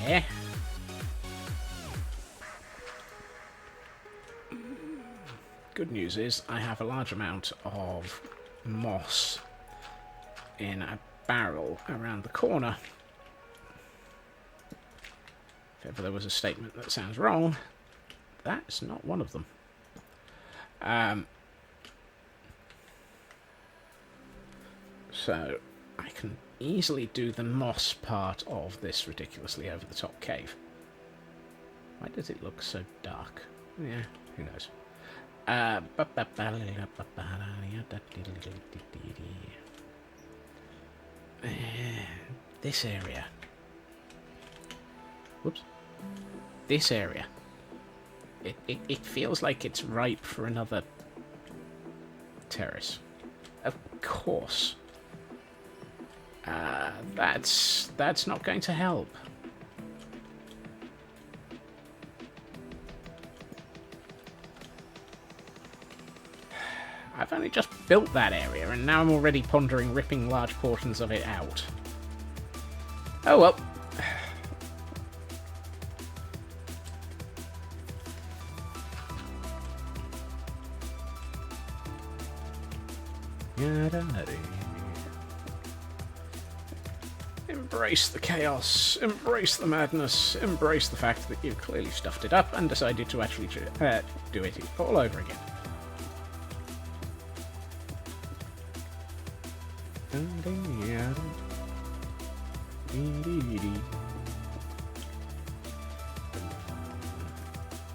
S1: Okay. Good news is I have a large amount of moss in barrel around the corner. If ever there was a statement that sounds wrong, that's not one of them. So I can easily do the moss part of this ridiculously over-the-top cave. Why does it look so dark? Yeah, who knows? This area. Whoops. This area. It feels like it's ripe for another terrace. Of course. That's not going to help. I've only just built that area, and now I'm already pondering ripping large portions of it out. Oh well. Embrace the chaos, embrace the madness, embrace the fact that you've clearly stuffed it up and decided to actually do it all over again.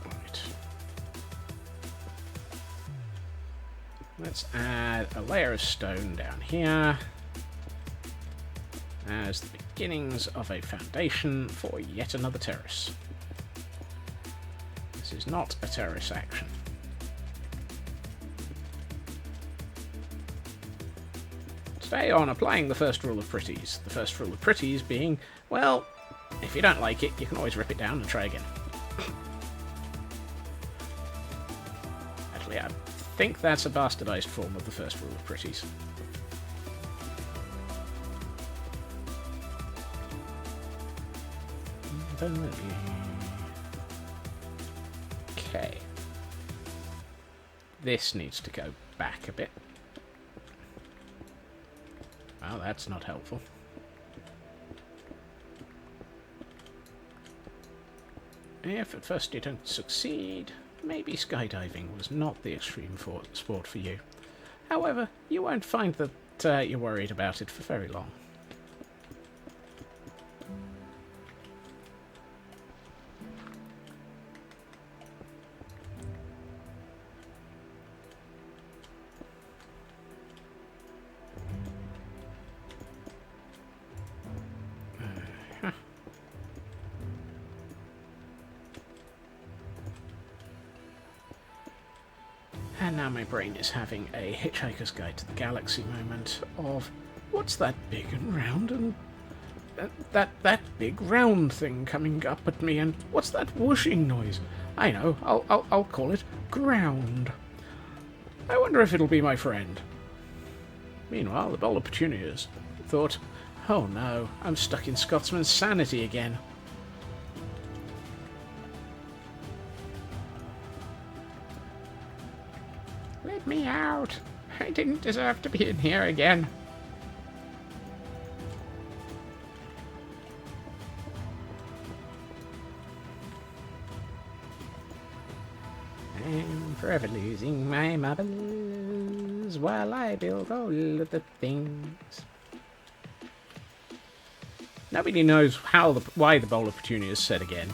S1: Right. Let's add a layer of stone down here as the beginnings of a foundation for yet another terrace. This is not a terrace action. Today on applying the first rule of pretties. The first rule of pretties being, well, if you don't like it, you can always rip it down and try again. Actually, I think that's a bastardized form of the first rule of pretties. Okay. This needs to go back a bit. Well, that's not helpful. If at first you don't succeed, maybe skydiving was not the extreme sport for you. However, you won't find that you're worried about it for very long. And now my brain is having a Hitchhiker's Guide to the Galaxy moment of, what's that big and round and that big round thing coming up at me, and what's that whooshing noise? I know, I'll call it ground. I wonder if it'll be my friend. Meanwhile, the bowl of petunias thought, oh no, I'm stuck in Scotsman's sanity again. Let me out. I didn't deserve to be in here again. I'm forever losing my marbles while I build all of the things. Nobody knows why the bowl of petunias said again.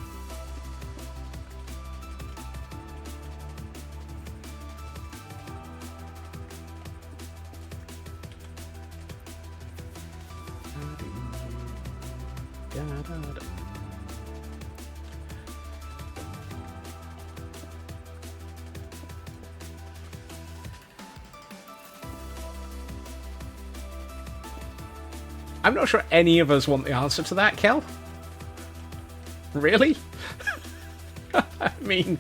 S1: I'm not sure any of us want the answer to that, Kel. Really? I mean,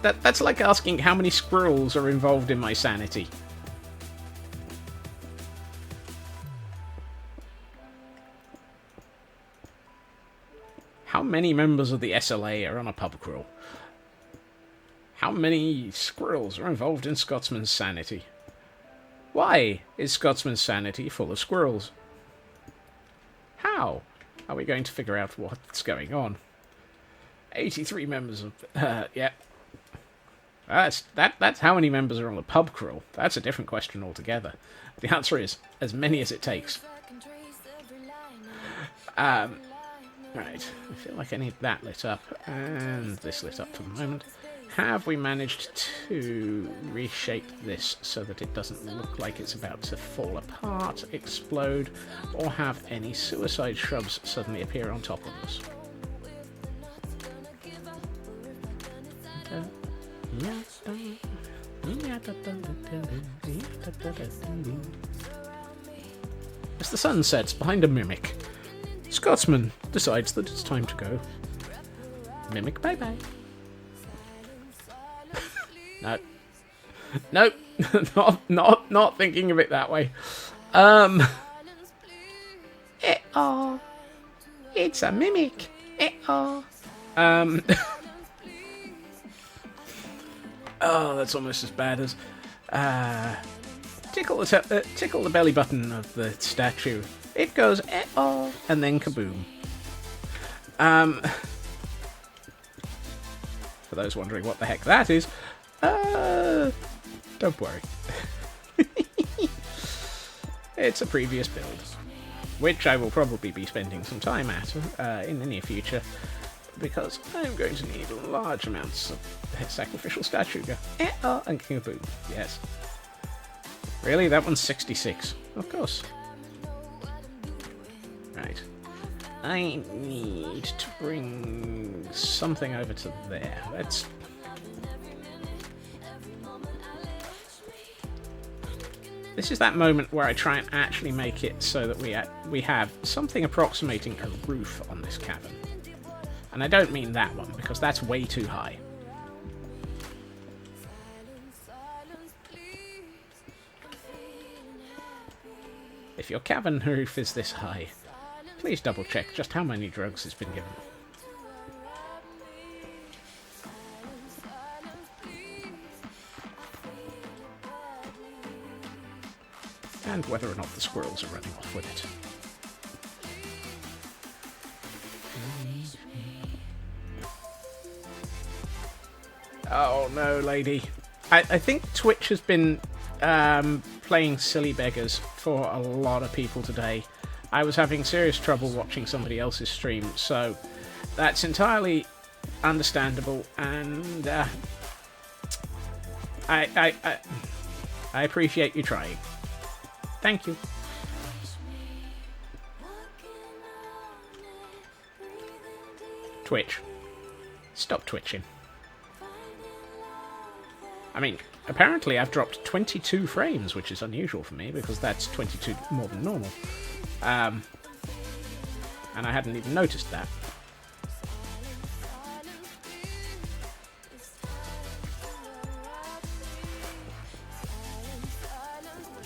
S1: that's like asking how many squirrels are involved in my sanity. How many members of the SLA are on a pub crawl? How many squirrels are involved in Scotsman's sanity? Why is Scotsman's sanity full of squirrels? How are we going to figure out what's going on? 83 members of... yeah. That's how many members are on the pub crawl. That's a different question altogether. The answer is as many as it takes. Right. I feel like I need that lit up, and this lit up for the moment. Have we managed to reshape this so that it doesn't look like it's about to fall apart, explode, or have any suicide shrubs suddenly appear on top of us? As the sun sets behind a mimic, Scotsman decides that it's time to go. Mimic, bye-bye. No. Nope. not thinking of it that way. It's a mimic. Oh, that's almost as bad as tickle the belly button of the statue. It goes and then kaboom. For those wondering what the heck that is, don't worry. It's a previous build, which I will probably be spending some time at in the near future, because I'm going to need large amounts of sacrificial statue. And kaboom. Yes. Really? That one's 66. Of course. Right. I need to bring something over to there. Let's... This is that moment where I try and actually make it so that we have something approximating a roof on this cavern. And I don't mean that one, because that's way too high. If your cavern roof is this high, please double check just how many drugs it's been given. And whether or not the squirrels are running off with it. Oh no, lady. I think Twitch has been playing silly beggars for a lot of people today. I was having serious trouble watching somebody else's stream, so that's entirely understandable, and I appreciate you trying. Thank you. Twitch. Stop twitching. I mean, apparently I've dropped 22 frames, which is unusual for me, because that's 22 more than normal. And I hadn't even noticed that.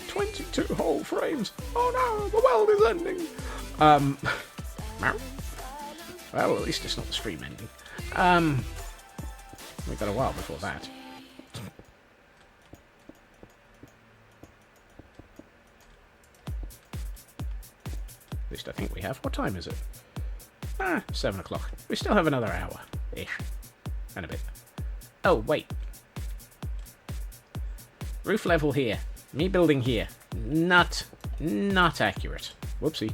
S1: "22 whole frames! Oh no, the world is ending!" Well, at least it's not the stream ending. We got a while before that. At least I think we have. What time is it? 7 o'clock. We still have another hour-ish. And a bit. Oh, wait. Roof level here. Me building here. Not accurate. Whoopsie.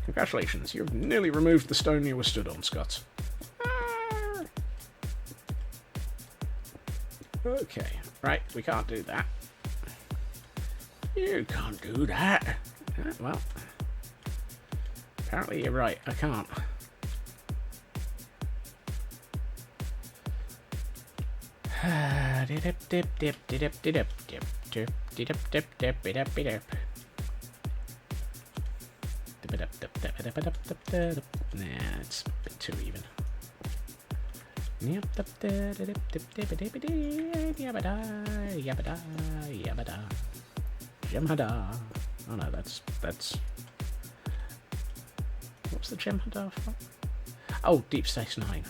S1: Congratulations, you've nearly removed the stone you were stood on, Scott. Okay, right, we can't do that. You can't do that. Well, apparently you're right, I can't. Nah, it's a bit too even. Jem'Hadar. Oh no, that's... What's the Jem'Hadar from? Oh, Deep Space Nine.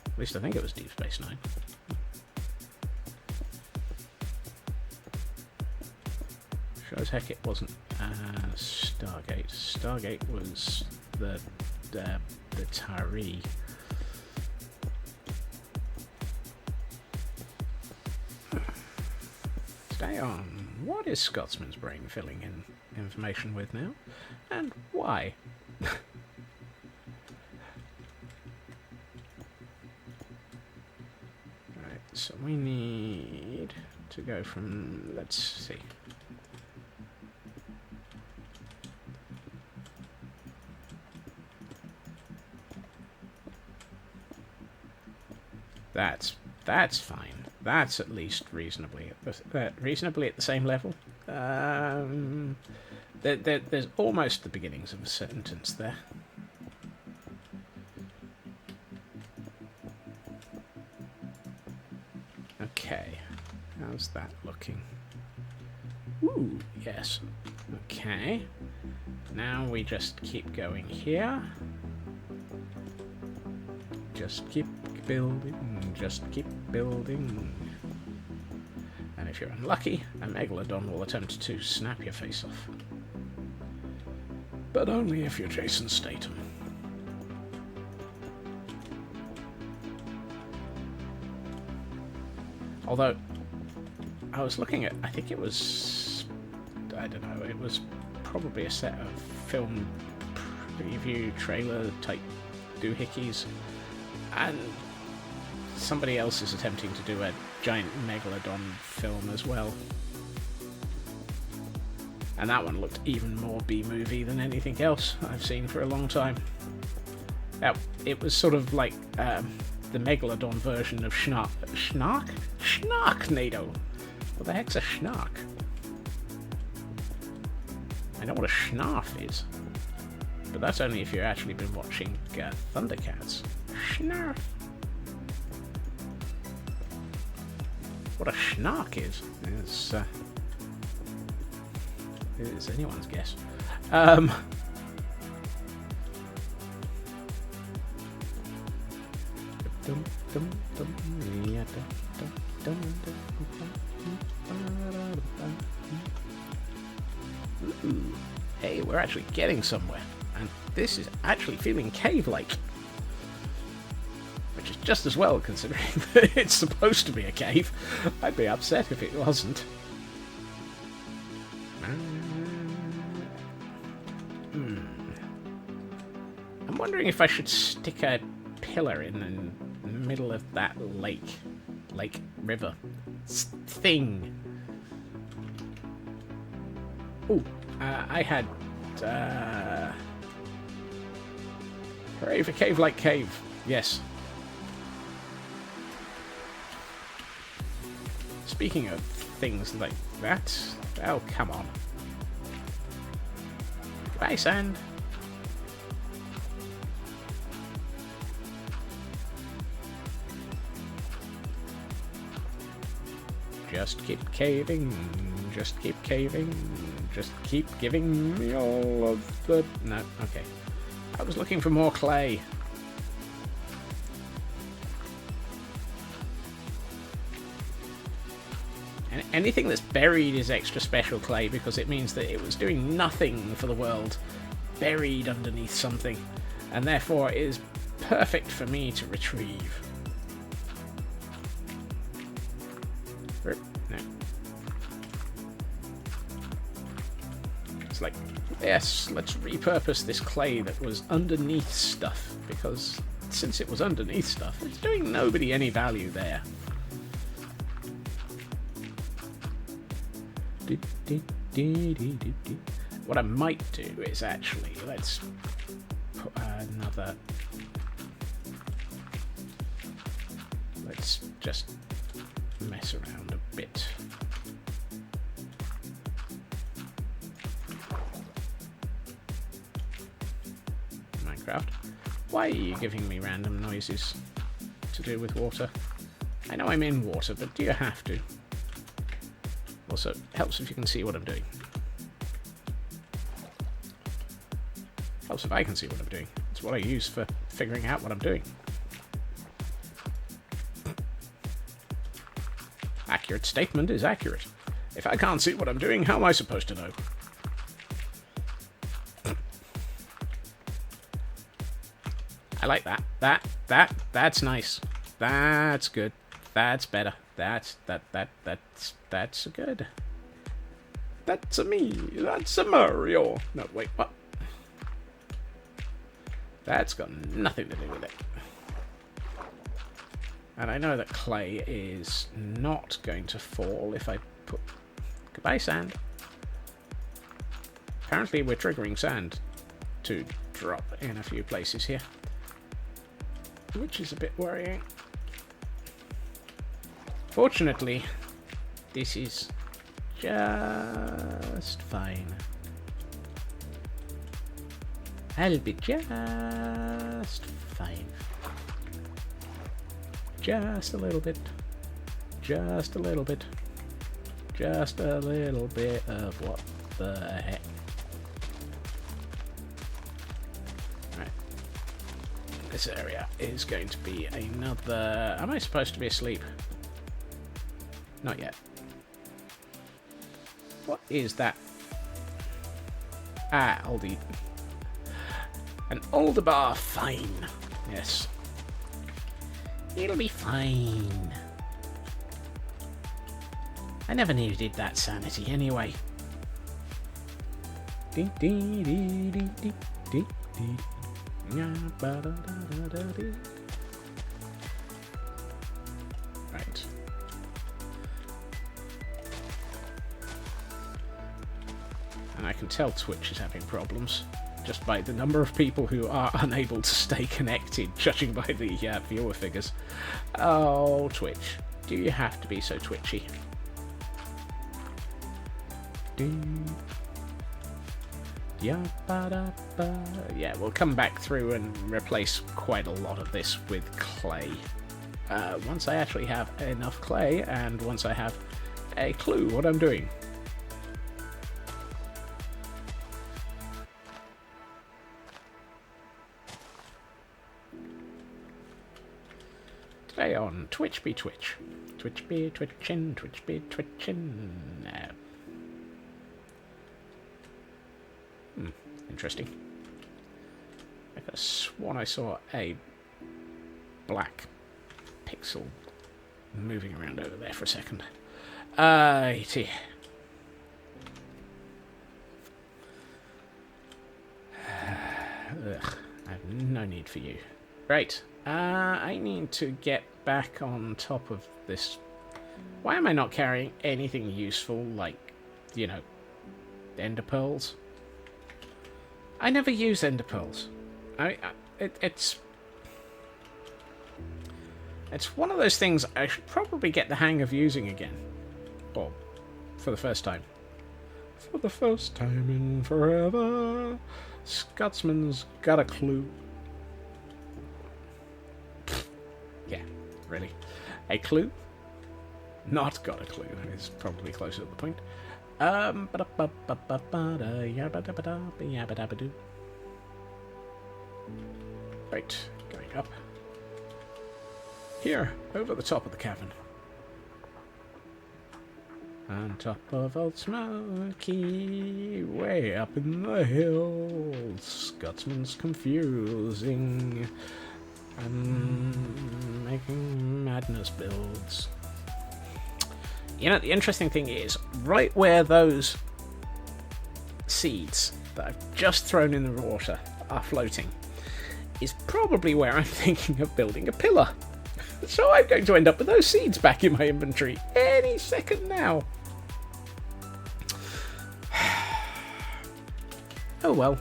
S1: At least I think it was Deep Space Nine. Sure as heck it wasn't Stargate. Stargate was the Tari. Stay on. What is Scotsman's brain filling in information with now? And why? Right, so we need to go from, let's see. That's fine. That's at least reasonably at the same level. There's almost the beginnings of a sentence there. Okay, how's that looking? Ooh, yes. Okay. Now we just keep going here. Just keep building, just keep building. And if you're unlucky, a megalodon will attempt to snap your face off. But only if you're Jason Statham. Although, I was looking at, I think it was, I don't know, it was probably a set of film preview trailer type doohickeys, and somebody else is attempting to do a giant megalodon film as well. And that one looked even more B-movie than anything else I've seen for a long time. It was sort of like the megalodon version of Sharknado. What the heck's a Snark? I know what a Snarf is, but that's only if you've actually been watching Thundercats. Snarf. What a Snark is anyone's guess. Ooh, hey, we're actually getting somewhere, and this is actually feeling cave-like, which is just as well considering that it's supposed to be a cave. I'd be upset if it wasn't. I'm wondering if I should stick a pillar in the middle of that river thing. Ooh, I had hooray for cave like cave. Yes. Speaking of things like that, oh come on. Goodbye, sand. Just keep caving, just keep caving, just keep giving me all of the... No, okay. I was looking for more clay. And anything that's buried is extra special clay because it means that it was doing nothing for the world, buried underneath something, and therefore it is perfect for me to retrieve. No. It's like, yes, let's repurpose this clay that was underneath stuff, because since it was underneath stuff, it's doing nobody any value there. What I might do is actually, let's put another... Let's just mess around a bit. Minecraft, why are you giving me random noises to do with water? I know I'm in water, but do you have to? Also, helps if you can see what I'm doing. Helps if I can see what I'm doing. It's what I use for figuring out what I'm doing. Accurate statement is accurate. If I can't see what I'm doing, how am I supposed to know? I like that. That's nice. That's good. That's better. That's good. That's a me. That's a Mario. No, wait, what? That's got nothing to do with it. And I know that clay is not going to fall if I put... Goodbye, sand. Apparently we're triggering sand to drop in a few places here, which is a bit worrying. Fortunately, this is just fine. I'll be just fine. Just a little bit. Just a little bit. Just a little bit of what the heck. Right. This area is going to be another... Am I supposed to be asleep? Not yet. What is that? Ah, Aldi. An older bar, fine. Yes. It'll be fine. I never needed that sanity anyway. Right. And I can tell Twitch is having problems just by the number of people who are unable to stay connected, judging by the viewer figures. Oh, Twitch. Do you have to be so twitchy? Yeah, we'll come back through and replace quite a lot of this with clay. Once I actually have enough clay, and once I have a clue what I'm doing. Today on Twitch be Twitch. Twitch be twitchin', Twitch be twitchin'. Interesting. I could have sworn I saw a black pixel moving around over there for a second. Ugh, I have no need for you. Right. I need to get back on top of this. Why am I not carrying anything useful, like, you know, ender pearls? I never use ender pearls. It's one of those things I should probably get the hang of using again. Or, for the first time. For the first time in forever, Scotsman's got a clue. Yeah, really. A clue? Not got a clue is probably closer to the point. Right, going up. Here, over the top of the cavern. On top of Old Smoky, way up in the hills, Scotsman's confusing and making madness builds. You know, the interesting thing is, right where those seeds that I've just thrown in the water are floating is probably where I'm thinking of building a pillar. So I'm going to end up with those seeds back in my inventory any second now. Oh well.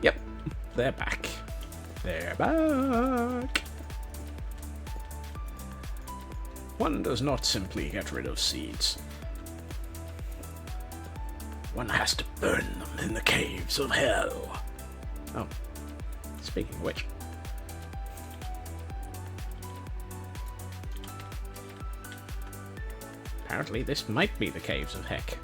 S1: Yep, they're back. They're back. One does not simply get rid of seeds. One has to burn them in the caves of hell. Oh, speaking of which. Apparently this might be the caves of heck.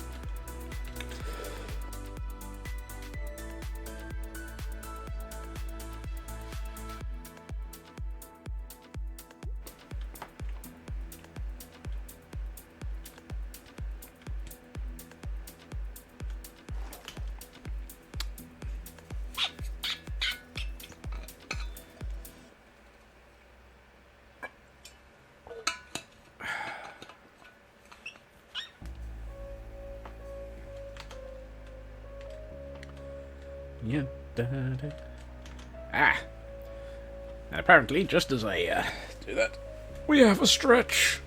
S1: Ah. And apparently, just as I do that, we have a stretch.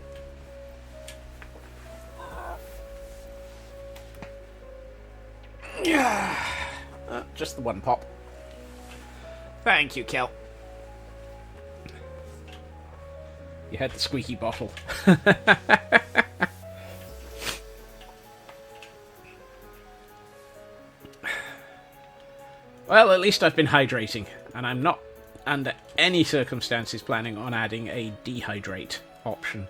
S1: Yeah. Just the one pop. Thank you, Kel. You had the squeaky bottle. Well, at least I've been hydrating, and I'm not under any circumstances planning on adding a dehydrate option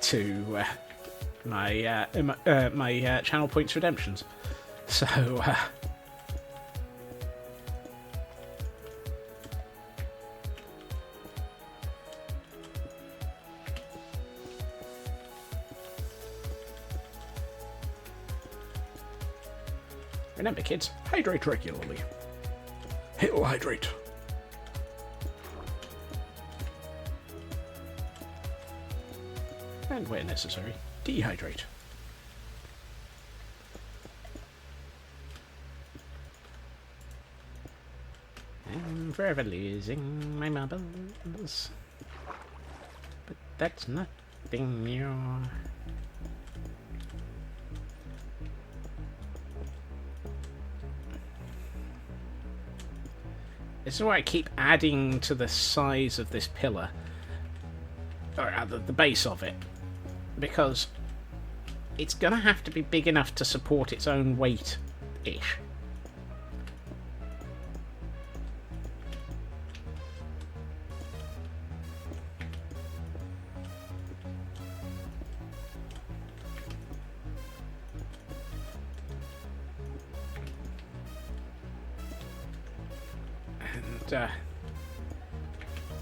S1: to my channel points redemptions. So, remember, kids, hydrate regularly. He'll hydrate. And where necessary, dehydrate. I'm forever losing my marbles. But that's nothing new. This is why I keep adding to the size of this pillar. Or rather, the base of it. Because it's going to have to be big enough to support its own weight-ish.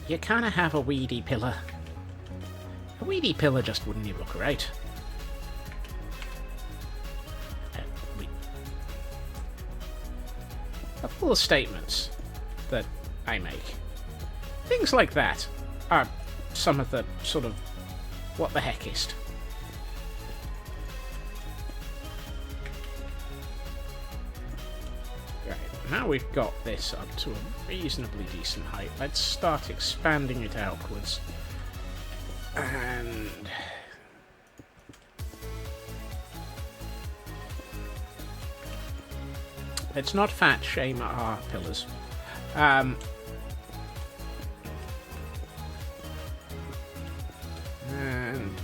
S1: You kind of have a weedy pillar. A weedy pillar just wouldn't even look right. Of all the statements that I make, things like that are some of the sort of what the heckist. Now we've got this up to a reasonably decent height, let's start expanding it outwards. And let's not fat shame our pillars. And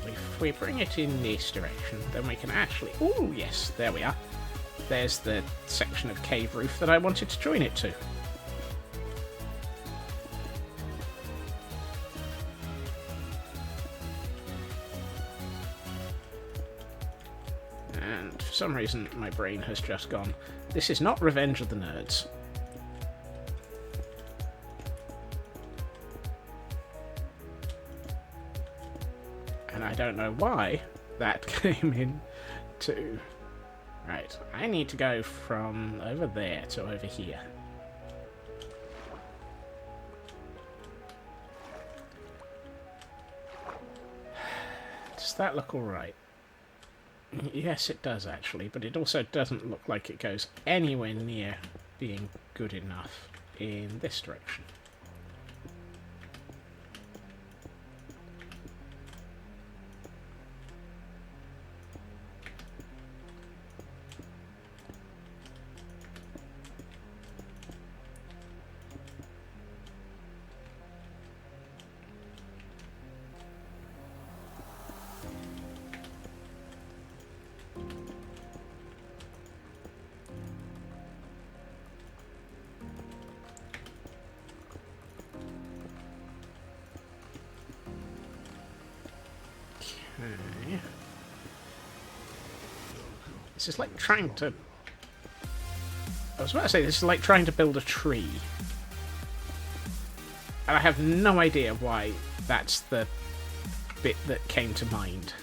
S1: if we bring it in this direction, then we can actually... Oh, yes, there we are. There's the section of cave roof that I wanted to join it to. And for some reason, my brain has just gone, this is not Revenge of the Nerds. And I don't know why that came in to... Right, I need to go from over there to over here. Does that look alright? Yes, it does actually, but it also doesn't look like it goes anywhere near being good enough in this direction. Okay. This is like trying to... I was about to say, this is like trying to build a tree. And I have no idea why that's the bit that came to mind.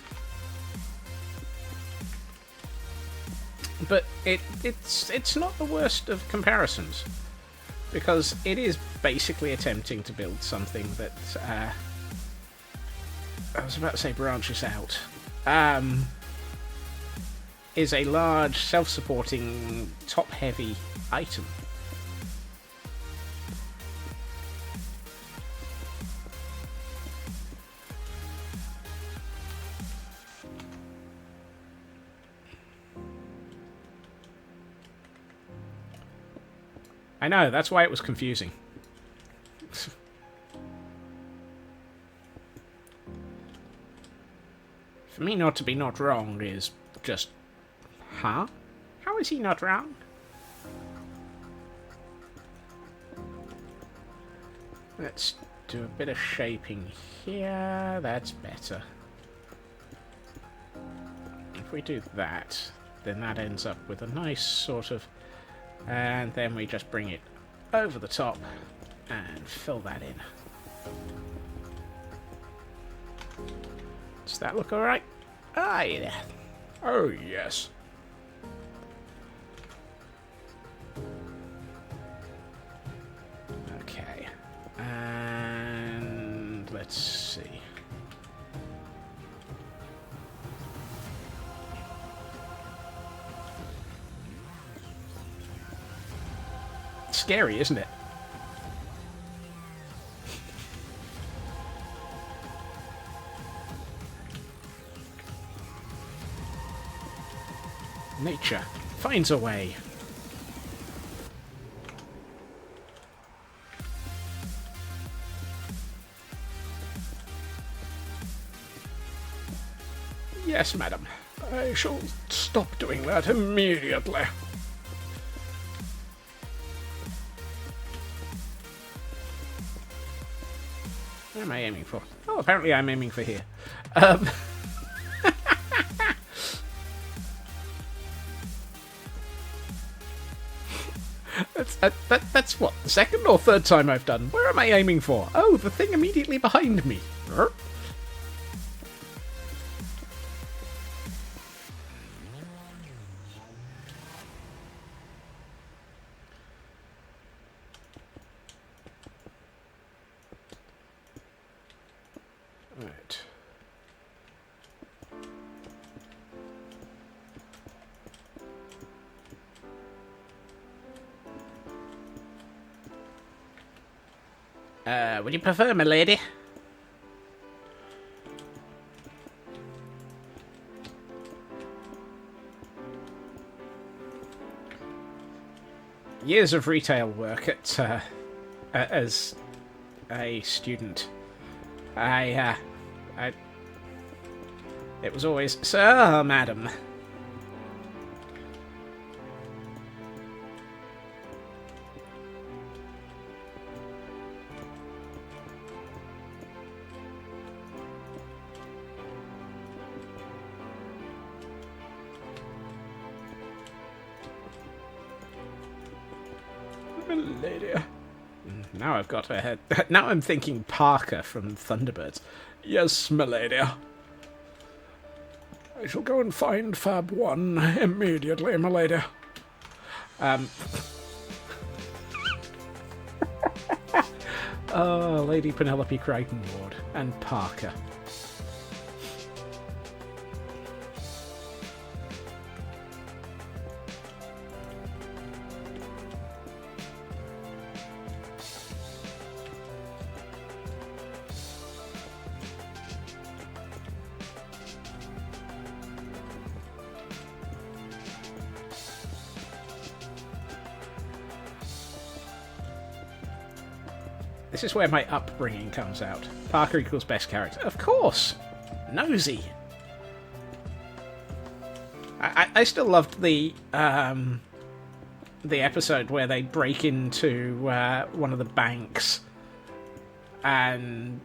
S1: But it's not the worst of comparisons. Because it is basically attempting to build something that... I was about to say branches out. Is a large, self-supporting, top-heavy item. I know, that's why it was confusing. For me not to be not wrong is just... Huh? How is he not wrong? Let's do a bit of shaping here. That's better. If we do that, then that ends up with a nice sort of... And then we just bring it over the top and fill that in. Does that look alright? Ah, yeah.
S2: Oh, yes.
S1: Okay. And let's see. Scary, isn't it? Nature finds a way.
S2: Yes, madam. I shall stop doing that immediately.
S1: Where am I aiming for? Oh, apparently I'm aiming for here. That's what, the second or third time I've done. Where am I aiming for? Oh, the thing immediately behind me.
S2: Right.
S1: Would you prefer, my lady? Years of retail work as a student. It was always, sir, madam.
S2: Milady.
S1: Now I've got her head. Now I'm thinking Parker from Thunderbirds.
S2: Yes, milady. I shall go and find Fab 1 immediately, milady.
S1: Oh, Lady Penelope Crichton Ward and Parker. This is where my upbringing comes out. Parker equals best character. Of course! Nosy! I still loved the episode where they break into one of the banks and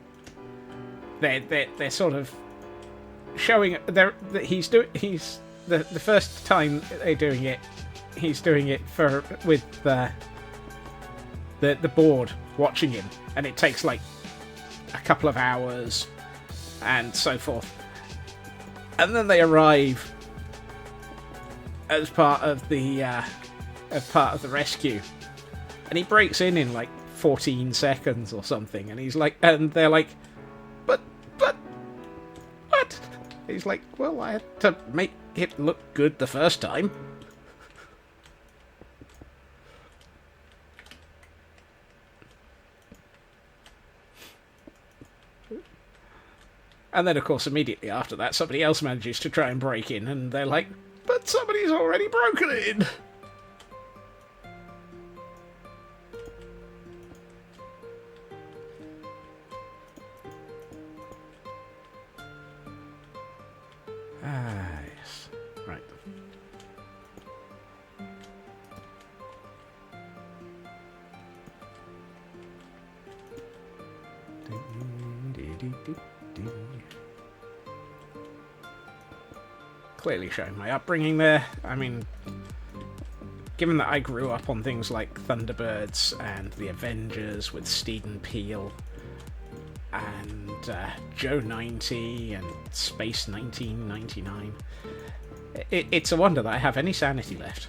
S1: they're sort of showing the first time they're doing it, he's doing it with the board watching him, and it takes like a couple of hours and so forth, and then they arrive as part of the rescue, and he breaks in like 14 seconds or something, and he's like, and they're like, but what? He's like, well, I had to make it look good the first time. And then, of course, immediately after that, somebody else manages to try and break in, and they're like, but somebody's already broken in! Yes. Right. Clearly showing my upbringing there. I mean, given that I grew up on things like Thunderbirds and The Avengers with Steed and Peel and Joe 90 and Space 1999, it's a wonder that I have any sanity left.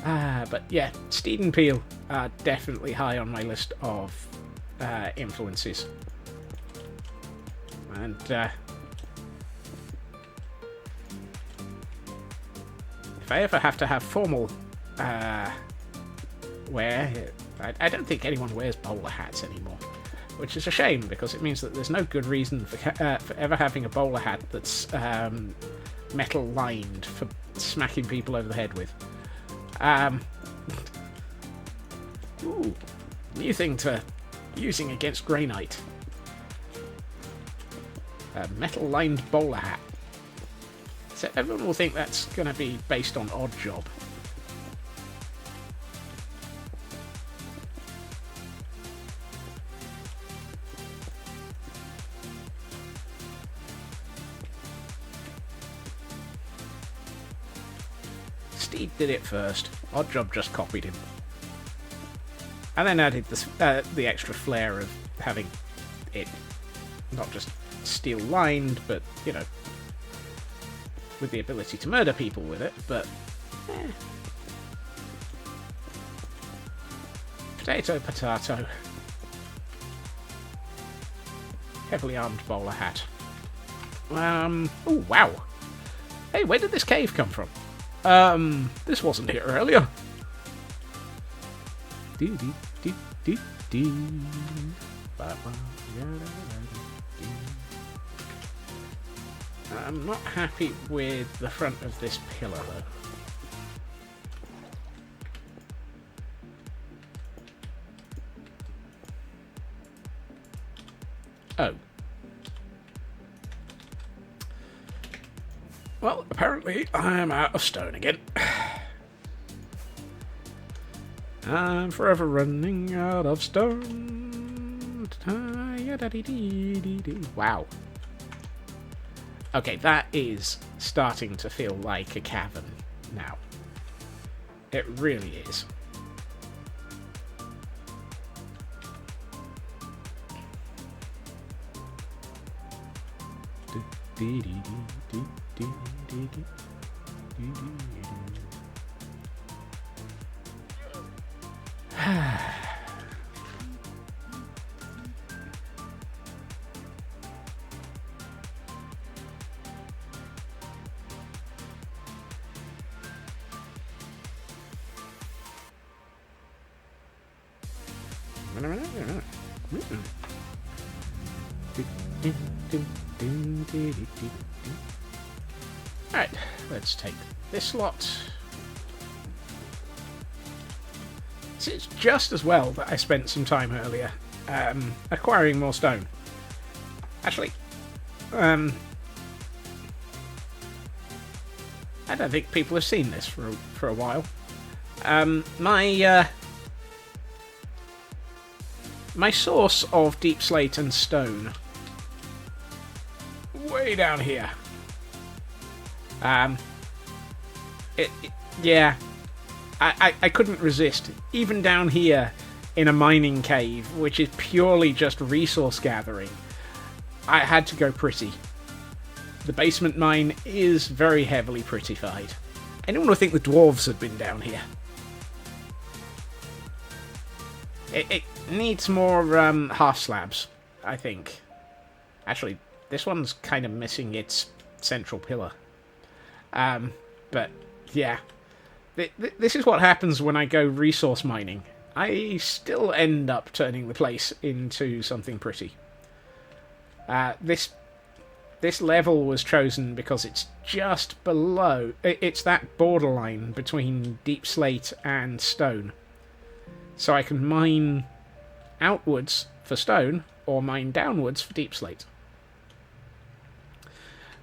S1: But yeah, Steed and Peel are definitely high on my list of influences. And if I ever have to have formal wear, I don't think anyone wears bowler hats anymore, which is a shame because it means that there's no good reason for ever having a bowler hat that's metal lined for smacking people over the head with. Ooh, new thing to using against Grey Knight. A metal-lined bowler hat. So everyone will think that's going to be based on Odd Job. Steed did it first. Odd Job just copied him. And then added the extra flair of having it not just steel lined, but, you know, with the ability to murder people with it, but potato, potato. Heavily armed bowler hat. Oh wow. Hey, where did this cave come from? This wasn't here earlier. I'm not happy with the front of this pillar, though. Oh. Well, apparently I'm out of stone again. I'm forever running out of stone. Wow. Okay, that is starting to feel like a cavern now. It really is. Alright, let's take this lot. So it's just as well that I spent some time earlier acquiring more stone. Actually, I don't think people have seen this for a while. My source of deep slate and stone, way down here. Yeah, I couldn't resist. Even down here in a mining cave, which is purely just resource gathering, I had to go pretty. The basement mine is very heavily prettified. Anyone would think the dwarves had been down here. It needs more half slabs, I think. Actually, this one's kind of missing its central pillar. But yeah, this is what happens when I go resource mining. I still end up turning the place into something pretty. This level was chosen because it's just below. It's that borderline between deep slate and stone. So I can mine outwards for stone, or mine downwards for deep slate.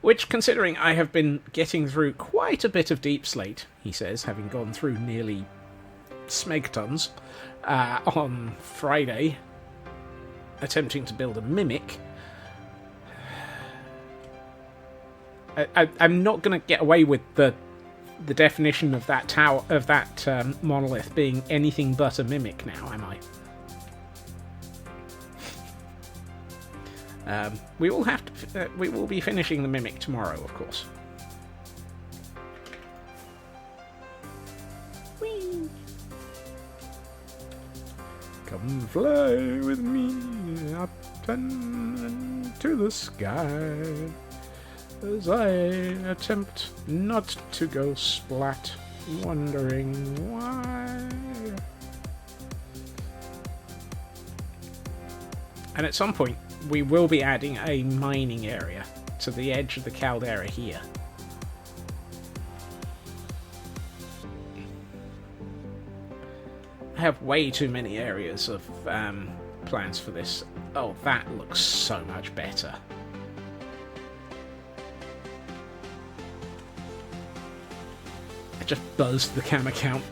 S1: Which, considering I have been getting through quite a bit of Deep Slate, he says, having gone through nearly smegtons on Friday, attempting to build a mimic, I'm not going to get away with the definition of that tower, of that monolith being anything but a mimic now, am I? We will have to. We will be finishing the mimic tomorrow, of course. Whee! Come fly with me up and to the sky as I attempt not to go splat, wondering why. And at some point, we will be adding a mining area to the edge of the caldera here. I have way too many areas of plans for this. Oh, that looks so much better. I just buzzed the camera count.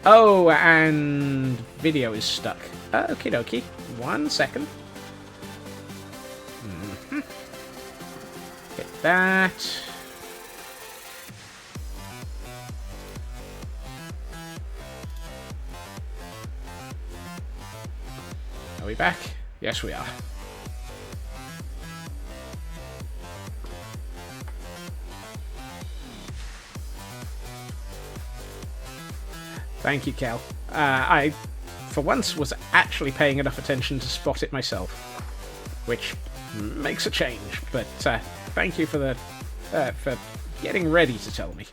S1: Oh, and video is stuck. Okie dokie. 1 second. Get that. Are we back? Yes, we are. Thank you, Cal. I, for once, was actually paying enough attention to spot it myself, which makes a change. But thank you for getting ready to tell me.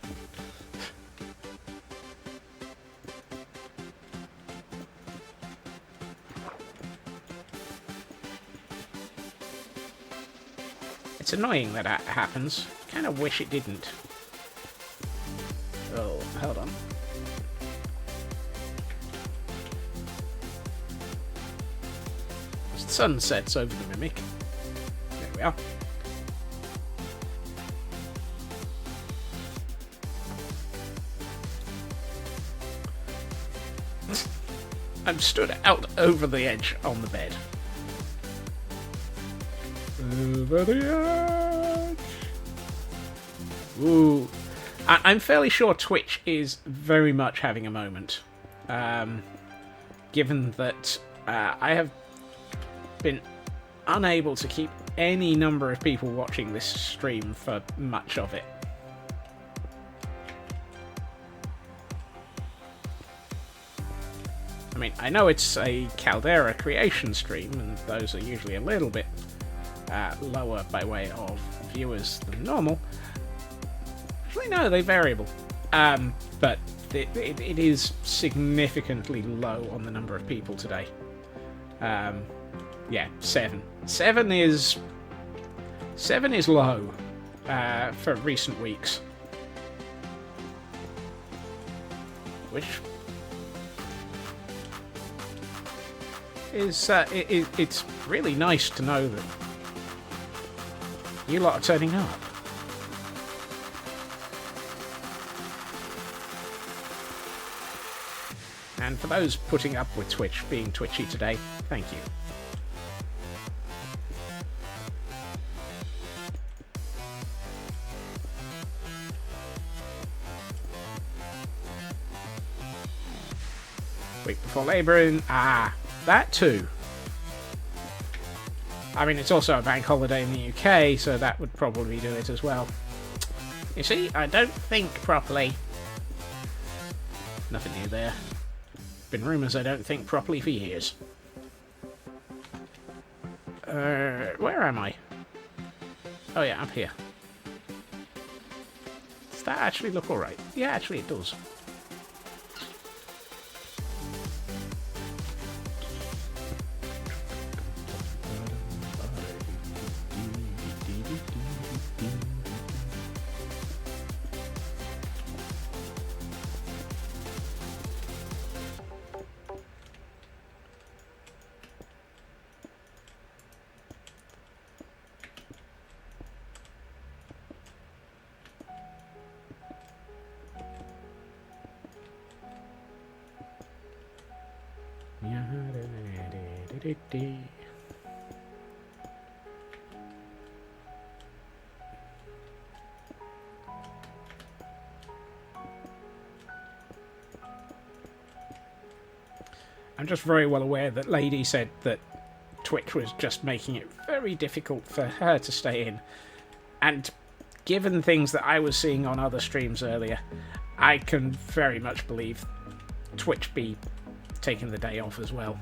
S1: It's annoying that happens. Kind of wish it didn't. Oh, hold on. Sun sets over the mimic. There we are. I'm stood out over the edge on the bed. Over the edge. Ooh. I'm fairly sure Twitch is very much having a moment. Given that I have been unable to keep any number of people watching this stream for much of it. I mean, I know it's a Caldera creation stream, and those are usually a little bit lower by way of viewers than normal. Actually, no, they're variable. But it is significantly low on the number of people today. Yeah, 7. 7 is low for recent weeks, which is it's really nice to know that you lot are turning up. And for those putting up with Twitch being twitchy today, thank you. Week before labouring. Ah, that too. I mean, it's also a bank holiday in the UK, so that would probably do it as well. You see, I don't think properly. Nothing new there. Been rumours I don't think properly for years. Where am I? Oh yeah, up here. Does that actually look alright? Yeah, actually it does. I'm just very well aware that Lady said that Twitch was just making it very difficult for her to stay in. And given things that I was seeing on other streams earlier, I can very much believe Twitch be taking the day off as well.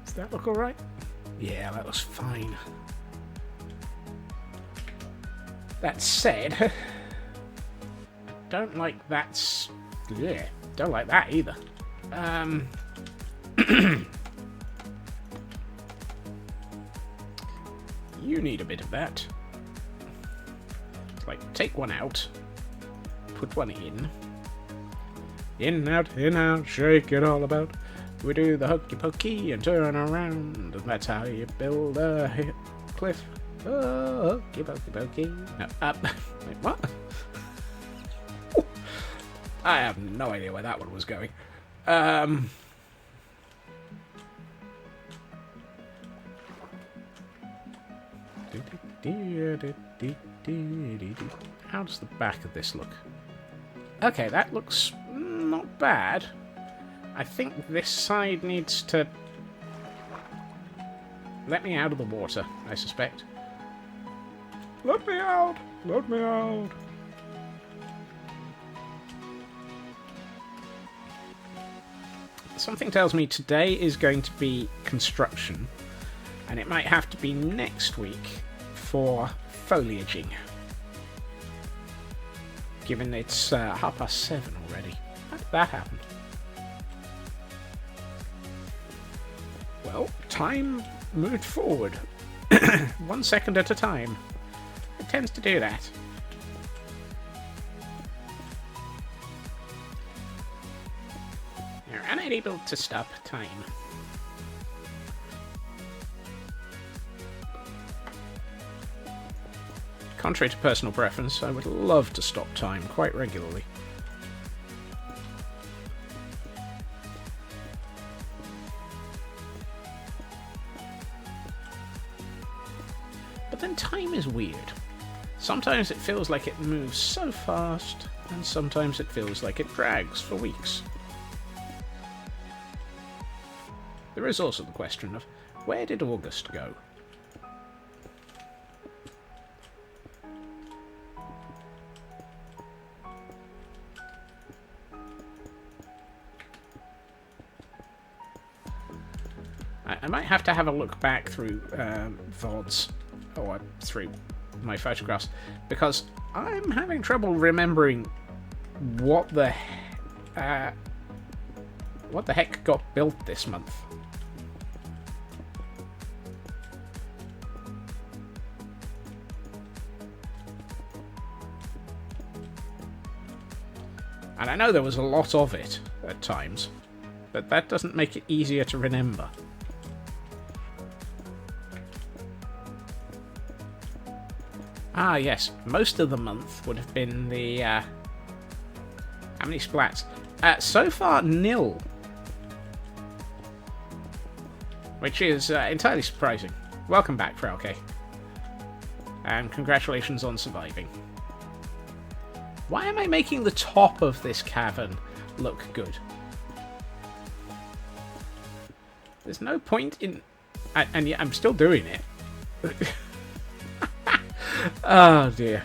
S1: Does that look alright? Yeah, that looks fine. That said, I don't like that. Yeah, don't like that either. You need a bit of that. Like, take one out, put one in. In, out, shake it all about. We do the hokey pokey and turn around, and that's how you build a cliff. Oh, hokey pokey pokey. No, wait, what? I have no idea where that one was going. How does the back of this look? Okay, that looks not bad. I think this side needs to let me out of the water, I suspect. Let me out! Let me out! Something tells me today is going to be construction, and it might have to be next week for foliaging. Given it's 7:30 already. How did that happen? Well, time moved forward. 1 second at a time. It tends to do that. You're unable to stop time. Contrary to personal preference, I would love to stop time quite regularly. But then time is weird. Sometimes it feels like it moves so fast, and sometimes it feels like it drags for weeks. There is also the question of, where did August go? I might have to have a look back through VODs, or through my photographs, because I'm having trouble remembering what the heck got built this month. And I know there was a lot of it at times, but that doesn't make it easier to remember. Ah, yes. Most of the month would have been the... how many splats? So far, nil. Which is entirely surprising. Welcome back, Frauke. And congratulations on surviving. Why am I making the top of this cavern look good? There's no point in... And yet I'm still doing it. Oh dear.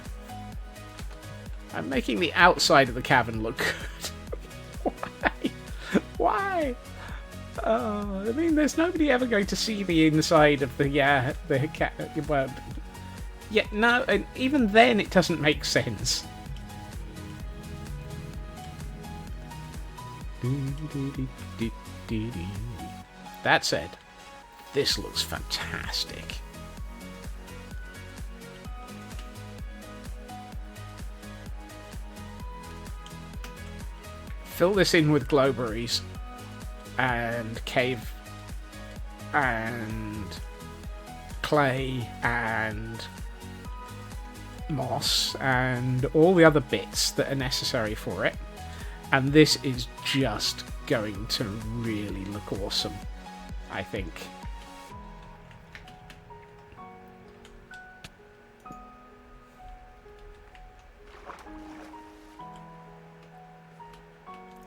S1: I'm making the outside of the cavern look good. Why? I mean, there's nobody ever going to see the inside of the well, yeah, no, and even then it doesn't make sense. That said, this looks fantastic. Fill this in with glowberries and cave and clay and moss and all the other bits that are necessary for it. And this is just going to really look awesome, I think.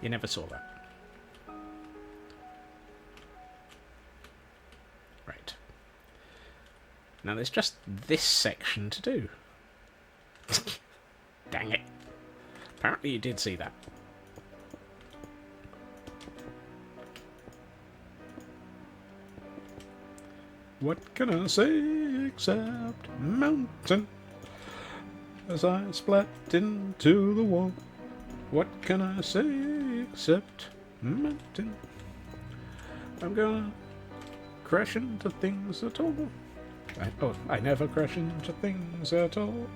S1: You never saw that. Right. Now there's just this section to do. Dang it. Apparently you did see that.
S2: What can I say except mountain? As I splat into the wall. What can I say except mountain? I'm gonna crash into things at all. I never crash into things at all.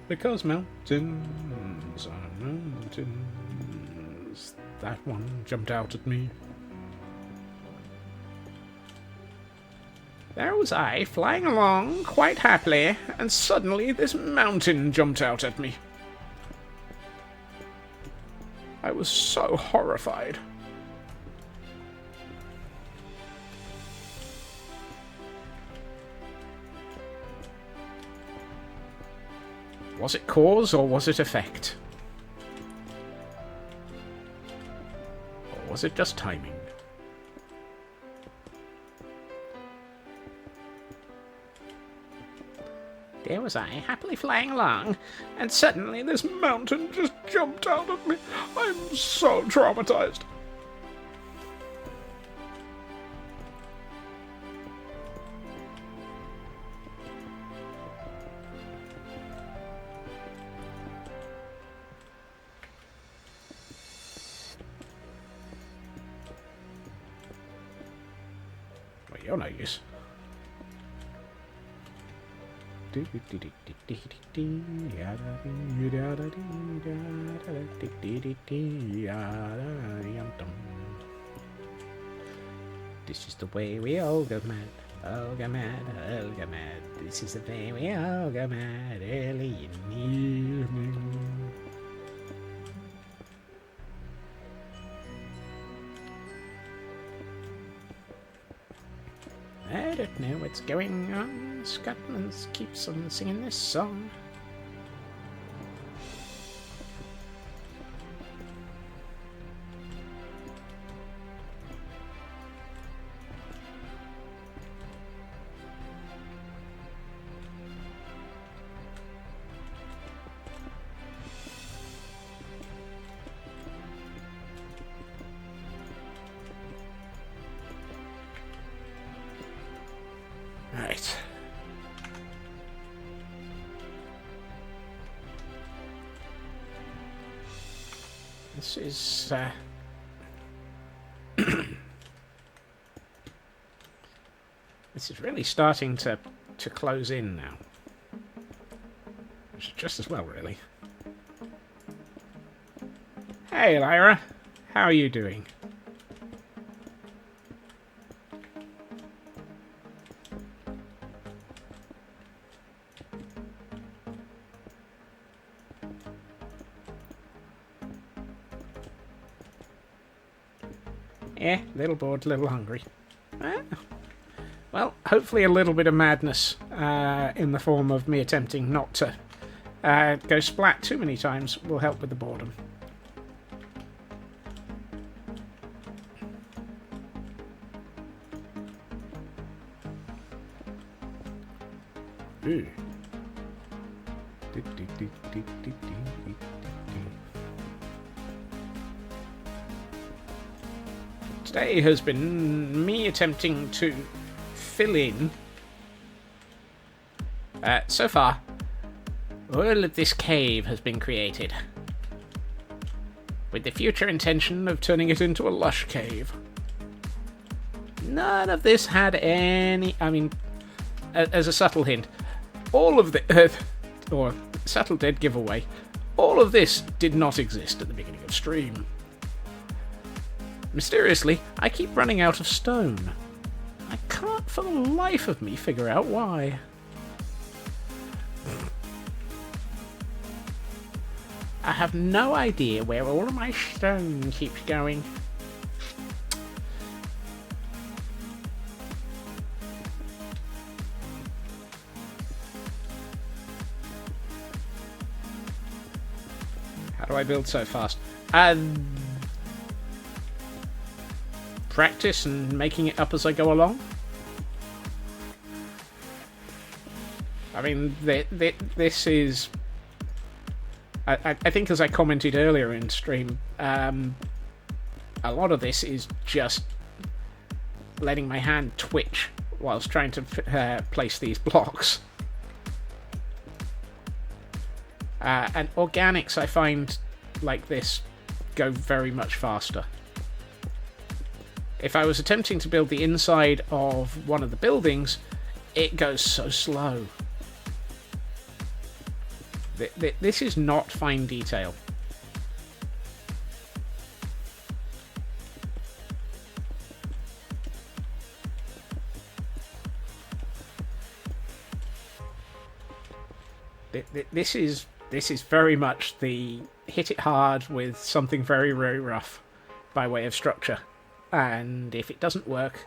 S2: Because mountains are mountains. That one jumped out at me.
S1: There was I, flying along quite happily, and suddenly this mountain jumped out at me. I was so horrified. Was it cause or was it effect? Or was it just timing? There was I, happily flying along, and suddenly this
S2: Mountain just jumped out at me. I'm so traumatized.
S1: Well, you're no use. This is the way we all go mad. All go mad, all go mad. This is the way we all go mad early in the evening. I don't know what's going on. Scotland keeps on singing this song. Right. This is this is really starting to close in now. Which is just as well, really. Hey, Lyra. How are you doing? Yeah, little bored, little hungry. Well, hopefully a little bit of madness in the form of me attempting not to go splat too many times will help with the boredom. Ooh. Today has been me attempting to fill in, so far, all of this cave has been created, with the future intention of turning it into a lush cave. None of this had any, I mean, as a subtle hint, all of the, or subtle dead giveaway, all of this did not exist at the beginning of stream. Mysteriously, I keep running out of stone. I can't for the life of me figure out why. I have no idea where all of my stone keeps going. How do I build so fast? Practice and making it up as I go along. I mean, this is... I think, as I commented earlier in stream, a lot of this is just letting my hand twitch whilst trying to place these blocks. And organics, I find, like this, go very much faster. If I was attempting to build the inside of one of the buildings, it goes so slow. This is not fine detail. This is very much the hit it hard with something very, very rough by way of structure. And if it doesn't work,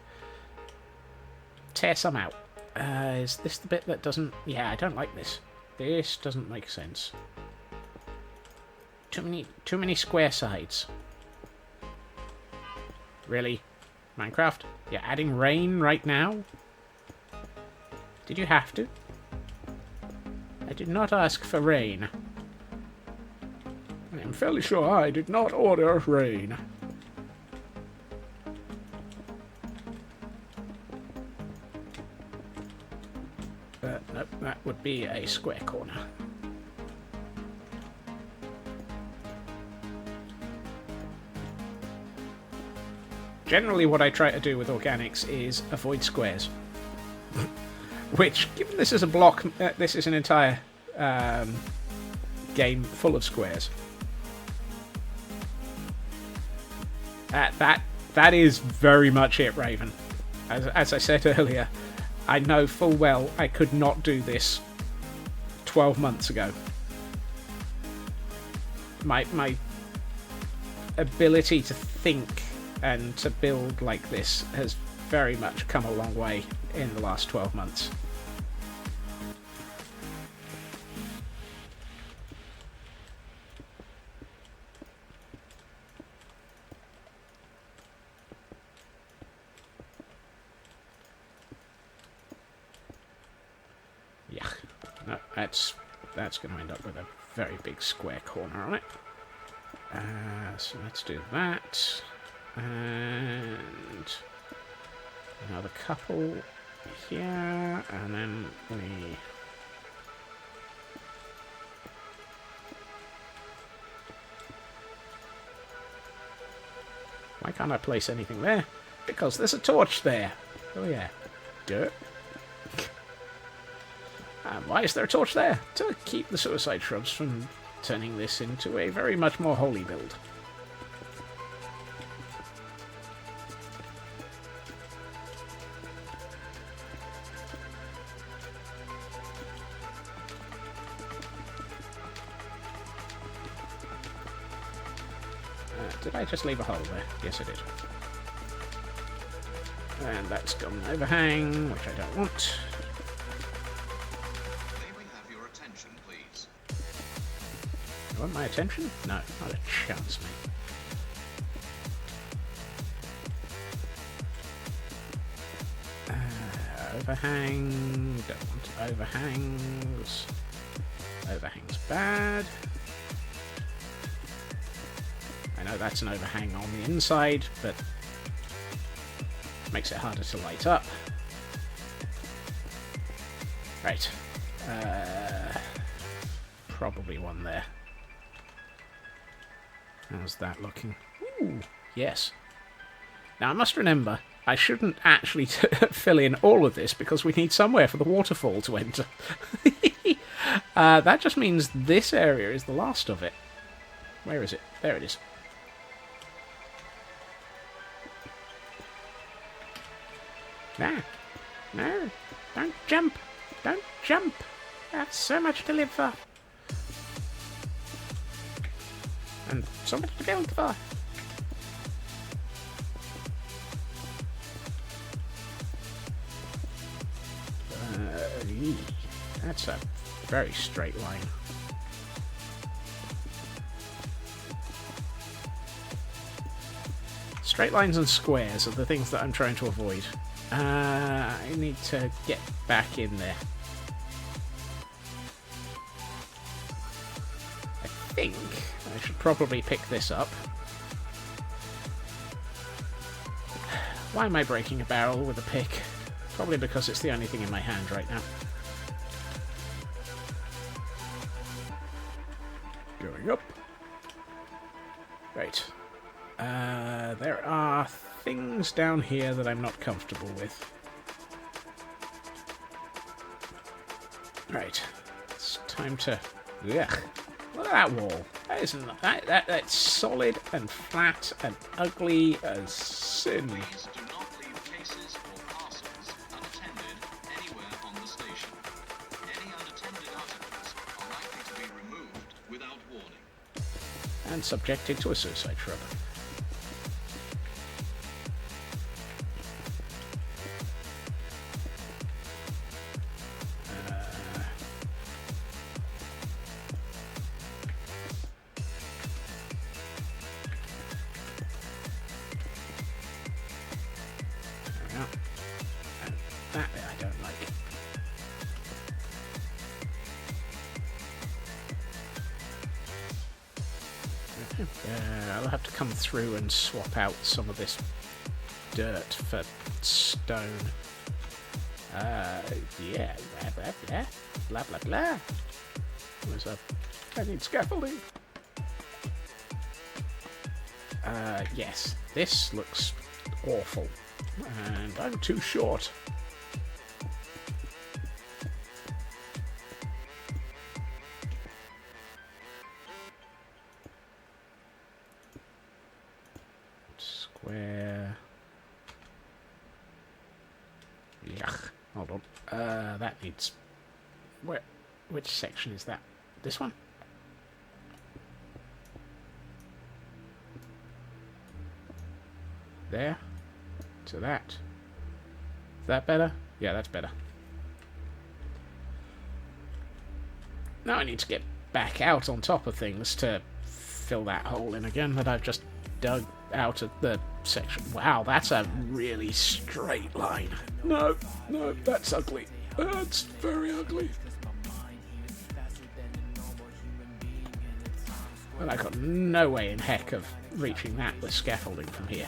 S1: tear some out. Is this the bit that doesn't... Yeah, I don't like this. This doesn't make sense. Too many square sides. Really? Minecraft? You're adding rain right now? Did you have to? I did not ask for rain.
S2: I am fairly sure I did not order rain.
S1: Nope, that would be a square corner. Generally, what I try to do with organics is avoid squares. Which, given this is a block, this is an entire game full of squares. That is very much it, Raven. As I said earlier, I know full well I could not do this 12 months ago. My ability to think and to build like this has very much come a long way in the last 12 months. Yeah, no, that's going to end up with a very big square corner on it. So let's do that. And another couple here, and then we... Why can't I place anything there? Because there's a torch there. Oh yeah. Dirt. And why is there a torch there? To keep the suicide shrubs from turning this into a very much more holy build. Did I just leave a hole there? Yes, I did. And that's got an overhang, which I don't want.
S3: May we have your attention, please?
S1: You want my attention? No, not a chance, mate. Overhang. Don't want overhangs. Overhang's bad. I know that's an overhang on the inside, but makes it harder to light up. Right. Probably one there. How's that looking? Ooh, yes. Now, I must remember, I shouldn't actually fill in all of this, because we need somewhere for the waterfall to enter. That just means this area is the last of it. Where is it? There it is. No. No. Don't jump. Don't jump. That's so much to live for. And so much to build for. That's a very straight line. Straight lines and squares are the things that I'm trying to avoid. I need to get back in there. I think I should probably pick this up. Why am I breaking a barrel with a pick? Probably because it's the only thing in my hand right now.
S2: Going up.
S1: Right. There are things down here that I'm not comfortable with. Right. It's time to... Ugh. Look at that wall. That isn't... That's solid and flat and ugly as sin.
S3: Please do not leave cases or parcels unattended anywhere on the station. Any unattended articles are likely to be removed without warning.
S1: And subjected to a suicide shrub. That bit I don't like. I'll have to come through and swap out some of this dirt for stone. Yeah, blah, blah, blah. Blah, blah, blah. Where's that?
S2: I need scaffolding.
S1: Yes, this looks awful. And I'm too short. Square. Yuck. Hold on. That needs... Which section is that? This one? There. To that. Is that better? Yeah, that's better. Now I need to get back out on top of things to fill that hole in again that I've just dug out of the section. Wow, that's a really straight line.
S2: No, that's ugly. That's very ugly.
S1: Well, I've got no way in heck of reaching that with scaffolding from here.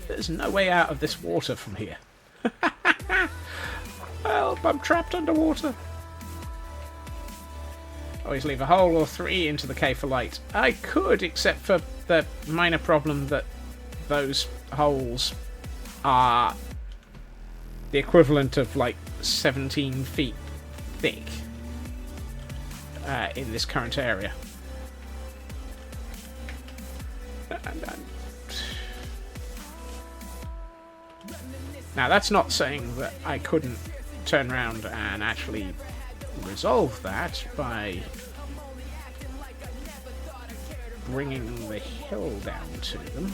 S1: There's no way out of this water from here. Help, I'm trapped underwater. Always leave a hole or three into the cave for light. I could, except for the minor problem that those holes are the equivalent of like 17 feet thick in this current area. Now, that's not saying that I couldn't turn around and actually resolve that by bringing the hill down to them.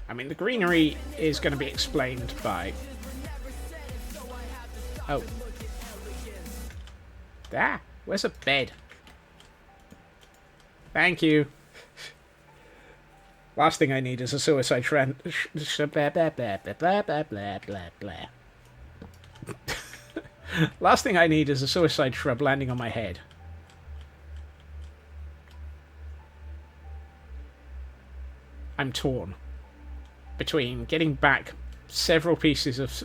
S1: I mean, the greenery is going to be explained by... Oh. There. Where's a bed? Thank you. Last thing I need is a suicide shrub. Last thing I need is a suicide shrub landing on my head. I'm torn between getting back several pieces of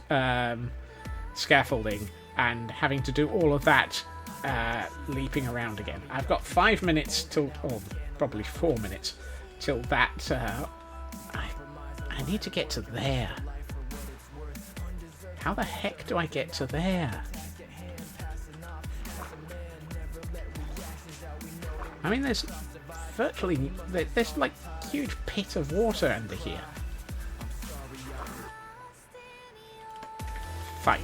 S1: scaffolding and having to do all of that leaping around again. I've got 5 minutes till, or probably 4 minutes till that. I need to get to there. How the heck do I get to there? I mean, there's virtually... There's like a huge pit of water under here. Fine.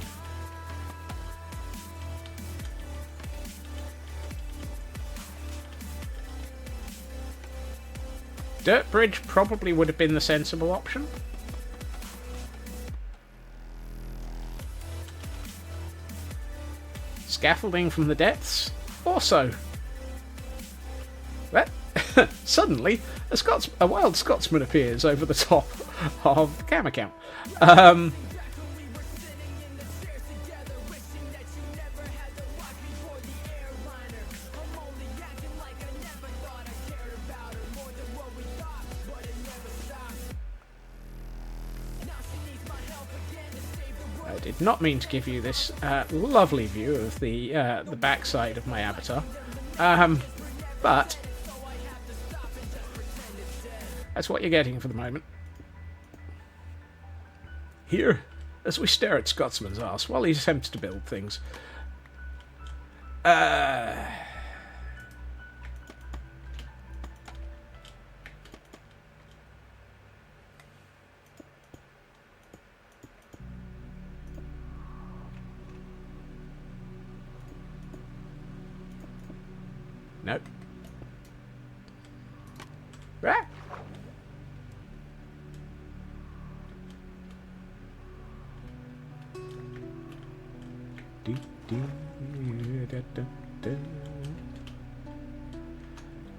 S1: Dirt bridge probably would have been the sensible option. Scaffolding from the depths? Also. What? Suddenly, a wild Scotsman appears over the top of the cam account. I did not mean to give you this lovely view of the backside of my avatar, but that's what you're getting for the moment. Here, as we stare at Scotsman's arse while he attempts to build things. Nope. Ah.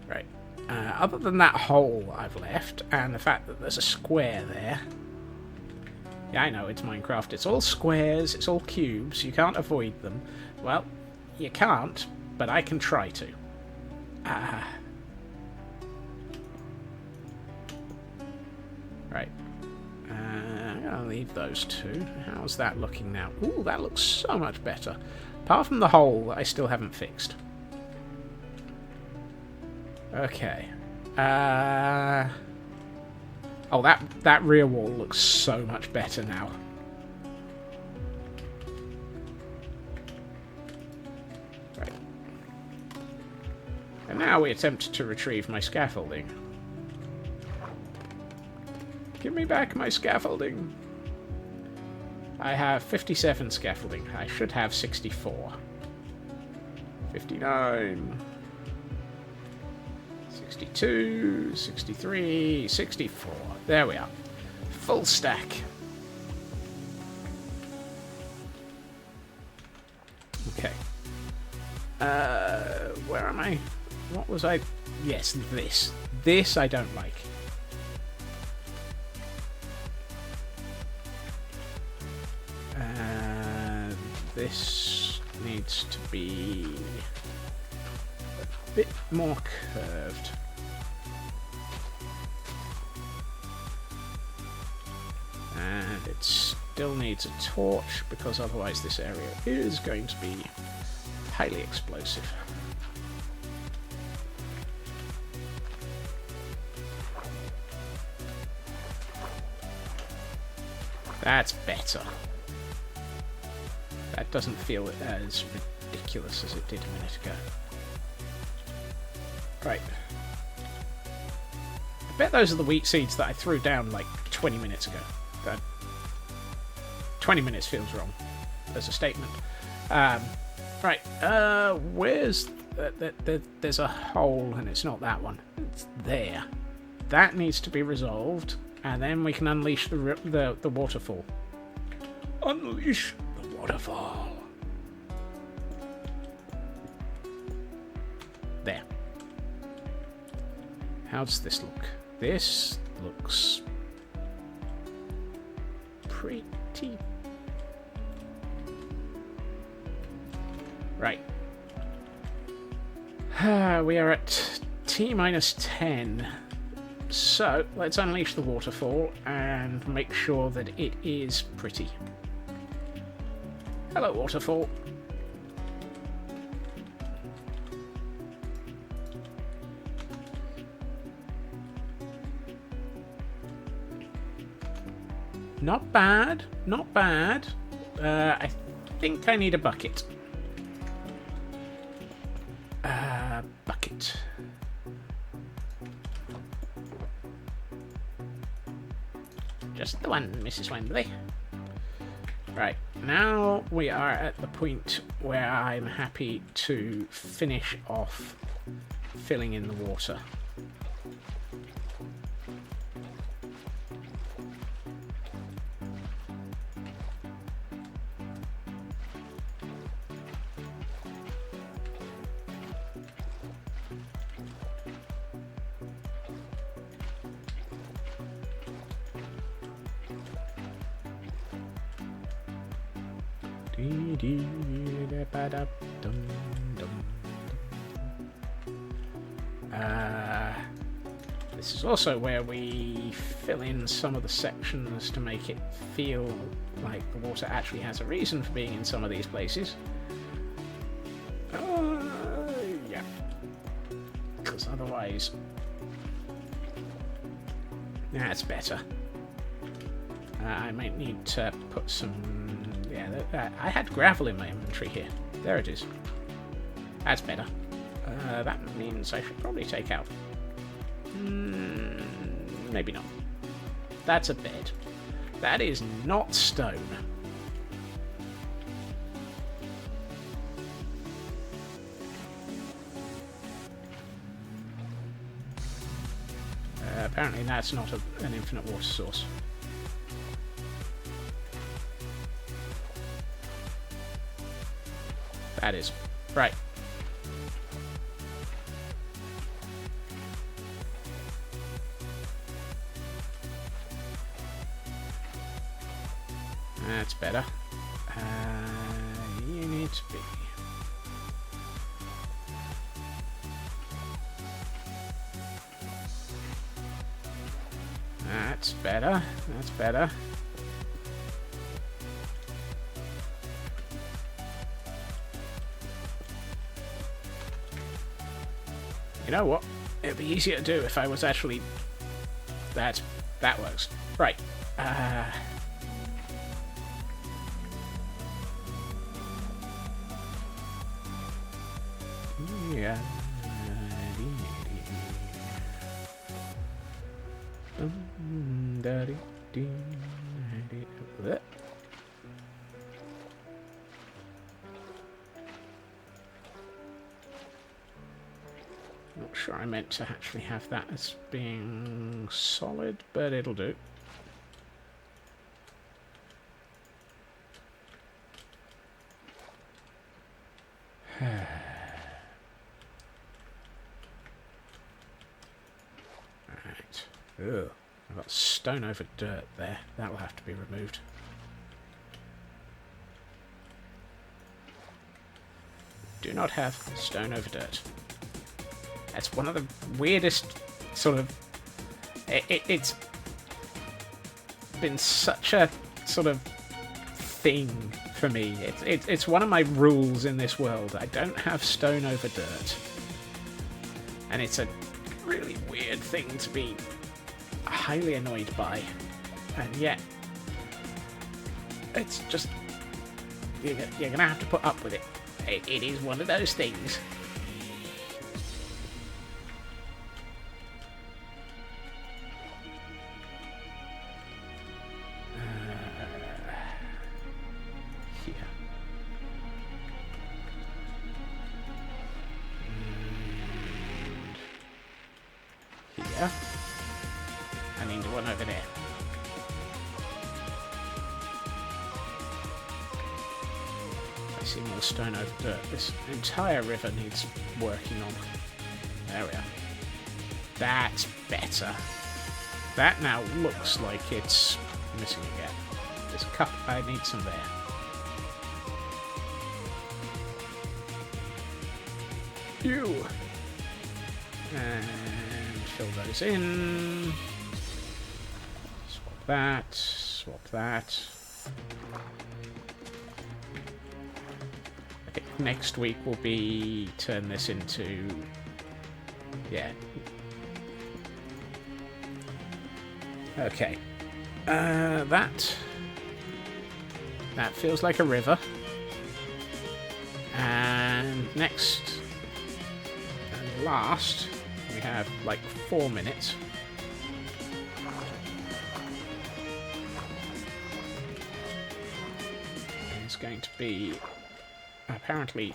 S1: Right. Other than that hole I've left, and the fact that there's a square there. Yeah, I know, it's Minecraft. It's all squares, it's all cubes, you can't avoid them. Well, you can't, but I can try to. Right. I'm going to leave those two. How's that looking now? Ooh, that looks so much better. Apart from the hole that I still haven't fixed. Okay. Oh, that rear wall looks so much better now. Right. And now we attempt to retrieve my scaffolding. Give me back my scaffolding. I have 57 scaffolding. I should have 64. 59. 62, 63, 64. There we are. Full stack. Okay. Where am I? What was I? Yes, this. This I don't like. This needs to be a bit more curved. And it still needs a torch, because otherwise this area is going to be highly explosive. That's better. That doesn't feel as ridiculous as it did a minute ago. Right. I bet those are the wheat seeds that I threw down like 20 minutes ago. 20 minutes feels wrong as a statement. Right. Where's... there's a hole, and it's not that one. It's there. That needs to be resolved, and then we can unleash the waterfall. Unleash the waterfall. There. How does this look? This looks pretty... Right. We are at T-10. So, let's unleash the waterfall and make sure that it is pretty. Hello, waterfall. Not bad, not bad. I think I need a bucket. Bucket. Just the one, Mrs. Wembley. Right, now we are at the point where I'm happy to finish off filling in the water. This is also where we fill in some of the sections to make it feel like the water actually has a reason for being in some of these places. Yeah. Because otherwise... that's better. I might need to put some... yeah, I had gravel in my inventory here. There it is. That's better. That means I should probably take out... maybe not. That's a bed. That is not stone. Apparently that's not an infinite water source. That is. Right. That's better. You need to be... that's better. That's better. You know what? It'd be easier to do if I was actually... that works. Right. Yeah. Not sure I meant to actually have that as being solid, but it'll do. Right. Ugh. I've got stone over dirt there. That'll have to be removed. Do not have stone over dirt. That's one of the weirdest sort of... It's been such a sort of thing for me. It's one of my rules in this world. I don't have stone over dirt. And it's a really weird thing to be highly annoyed by. And yet, it's just... you're going to have to put up with it. It is one of those things. Here. And here. I need one over there. I see more stone over dirt. This entire river needs working on. There we are. That's better. That now looks like it's missing again. There's a cup. I need some there. You. And fill those in. Swap that. Swap that. I think next week will be turn this into... yeah. Okay. That That feels like a river. And next and last, we have like 4 minutes. It's going to be apparently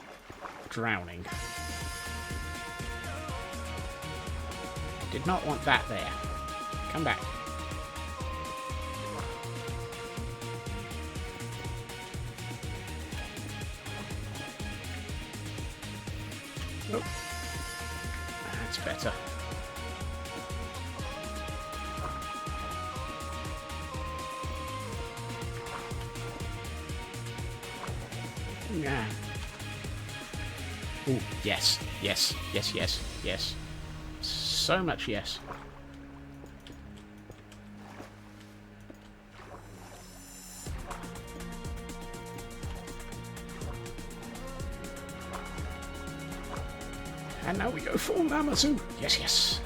S1: drowning. Did not want that there. Come back. Oh. That's better. Yeah. Ooh, yes, yes, yes, yes, yes. So much yes. And now we go full Namazu. Yes, yes.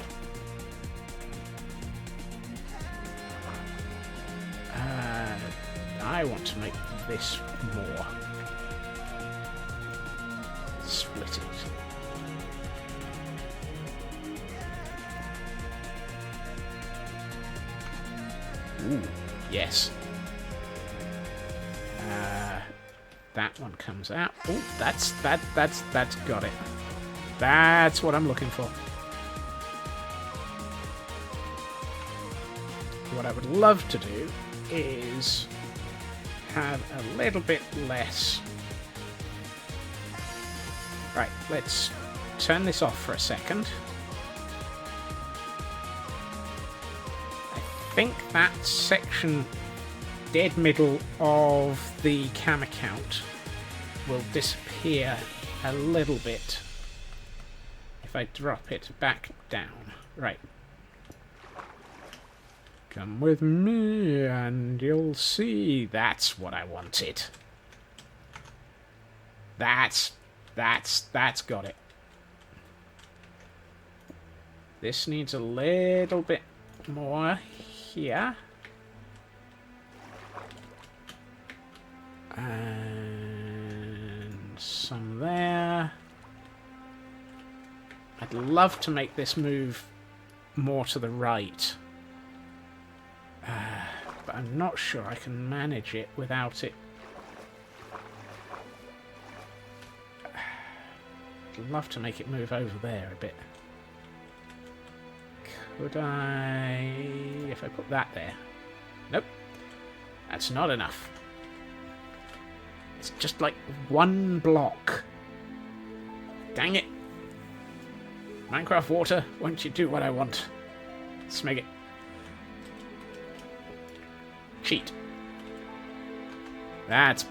S1: I want to make this more. Split it. Ooh, yes. That one comes out. Oh, that's got it. That's what I'm looking for. What I would love to do is have a little bit less. Right, let's turn this off for a second. I think that section dead middle of the cam account will disappear a little bit if I drop it back down. Right. Come with me and you'll see. That's what I wanted. That's got it. This needs a little bit more here. And some there. I'd love to make this move more to the right. But I'm not sure I can manage it without it. I'd love to make it move over there a bit. Could I... if I put that there? Nope. That's not enough. It's just like one block. Dang it. Minecraft water, won't you do what I want? Smeg it. Cheat. That's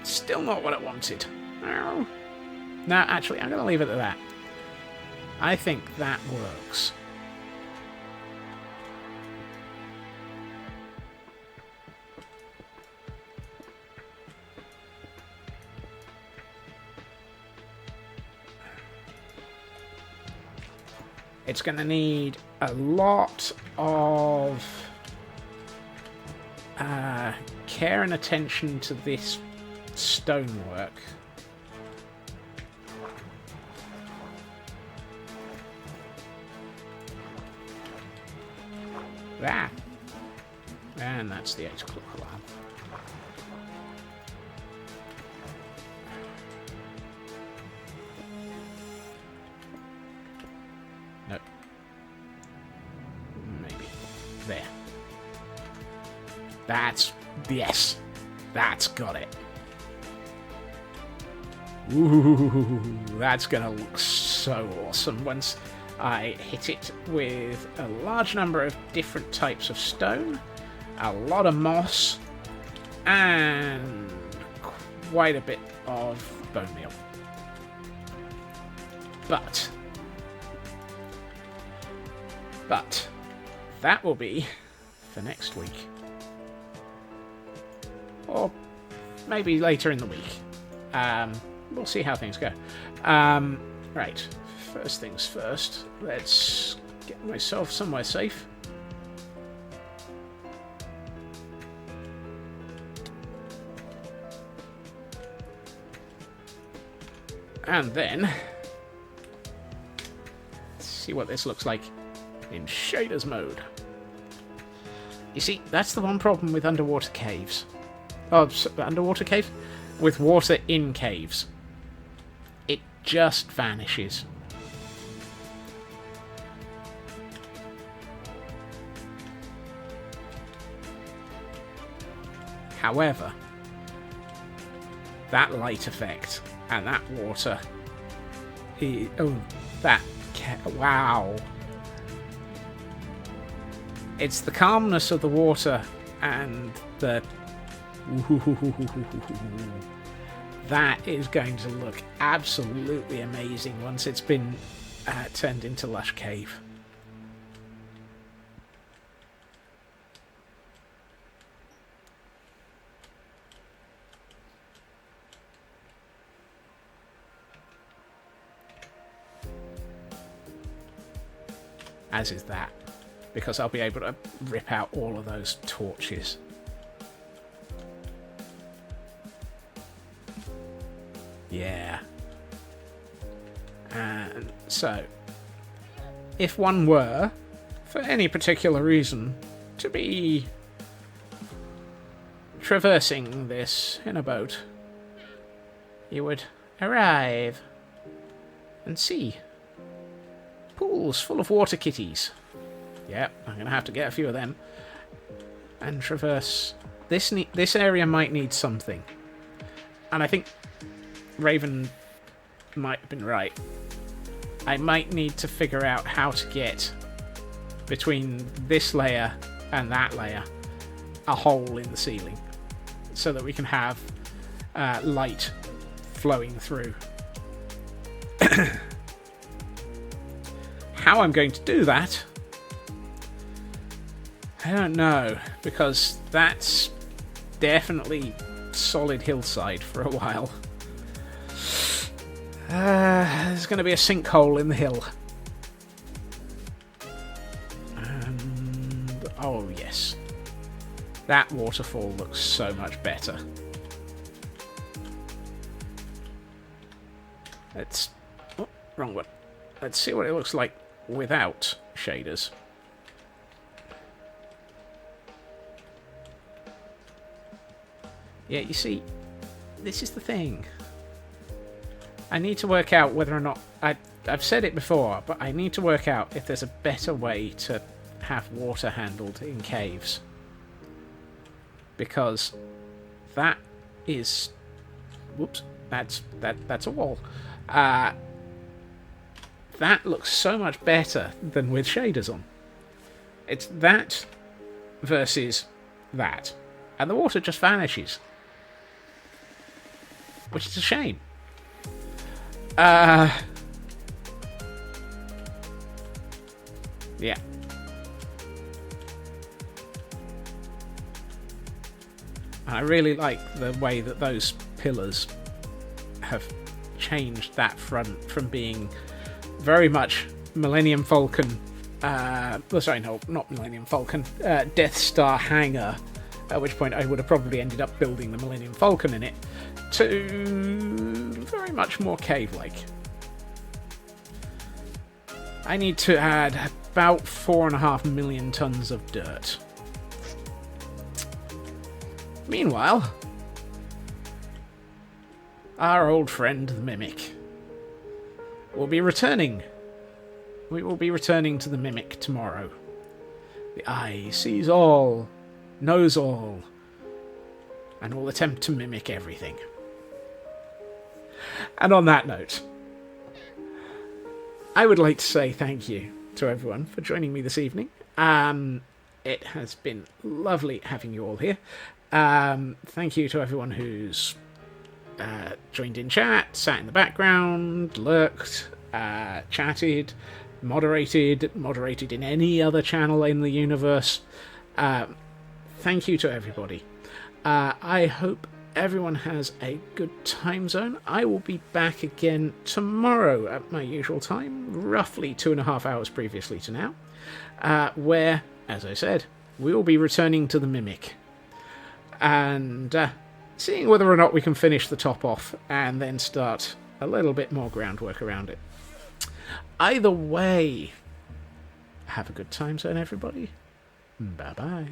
S1: still not what I wanted. No, actually, I'm going to leave it at that. I think that works. It's going to need a lot of care and attention to this stonework. That. And that's the 8 o'clock alarm. Nope. Maybe. There. That's... yes. That's got it. Ooh, that's gonna look so awesome once I hit it with a large number of different types of stone, a lot of moss, and quite a bit of bone meal. But that will be for next week. Or maybe later in the week. We'll see how things go. Right, first things first. Let's get myself somewhere safe. And then, let's see what this looks like in shaders mode. You see, that's the one problem with underwater caves. Oh, underwater caves? With water in caves. It just vanishes. However, that light effect and that water... wow. It's the calmness of the water and the... That is going to look absolutely amazing once it's been turned into Lush Cave. As is that, because I'll be able to rip out all of those torches. Yeah. And so, if one were, for any particular reason, to be traversing this in a boat, you would arrive and see pools full of water kitties. Yep, I'm going to have to get a few of them. And traverse. This area might need something. And I think Raven might have been right. I might need to figure out how to get between this layer and that layer a hole in the ceiling so that we can have light flowing through. How I'm going to do that, I don't know, because that's definitely solid hillside for a while. There's going to be a sinkhole in the hill. And, oh yes, that waterfall looks so much better. Let's... oh, wrong one. Let's see what it looks like without shaders. Yeah, you see, this is the thing. I need to work out whether or not... I've said it before, but I need to work out if there's a better way to have water handled in caves. Because that is... whoops, that's a wall. That looks so much better than with shaders on. It's that versus that. And the water just vanishes. Which is a shame. Yeah. I really like the way that those pillars have changed that front from being very much Millennium Falcon, sorry, no, not Millennium Falcon, Death Star hangar, at which point I would have probably ended up building the Millennium Falcon in it, to very much more cave-like. I need to add about 4.5 million tons of dirt. Meanwhile, our old friend, the Mimic, will be returning. We will be returning to the Mimic tomorrow. The eye sees all, knows all, and will attempt to mimic everything. And on that note, I would like to say thank you to everyone for joining me this evening. It has been lovely having you all here. Thank you to everyone who's joined in chat, sat in the background, lurked, chatted, moderated in any other channel in the universe. Thank you to everybody. I hope everyone has a good time zone. I will be back again tomorrow at my usual time, roughly 2.5 hours previously to now, where, as I said, we will be returning to the Mimic and seeing whether or not we can finish the top off and then start a little bit more groundwork around it. Either way, have a good time, then, everybody. Bye-bye.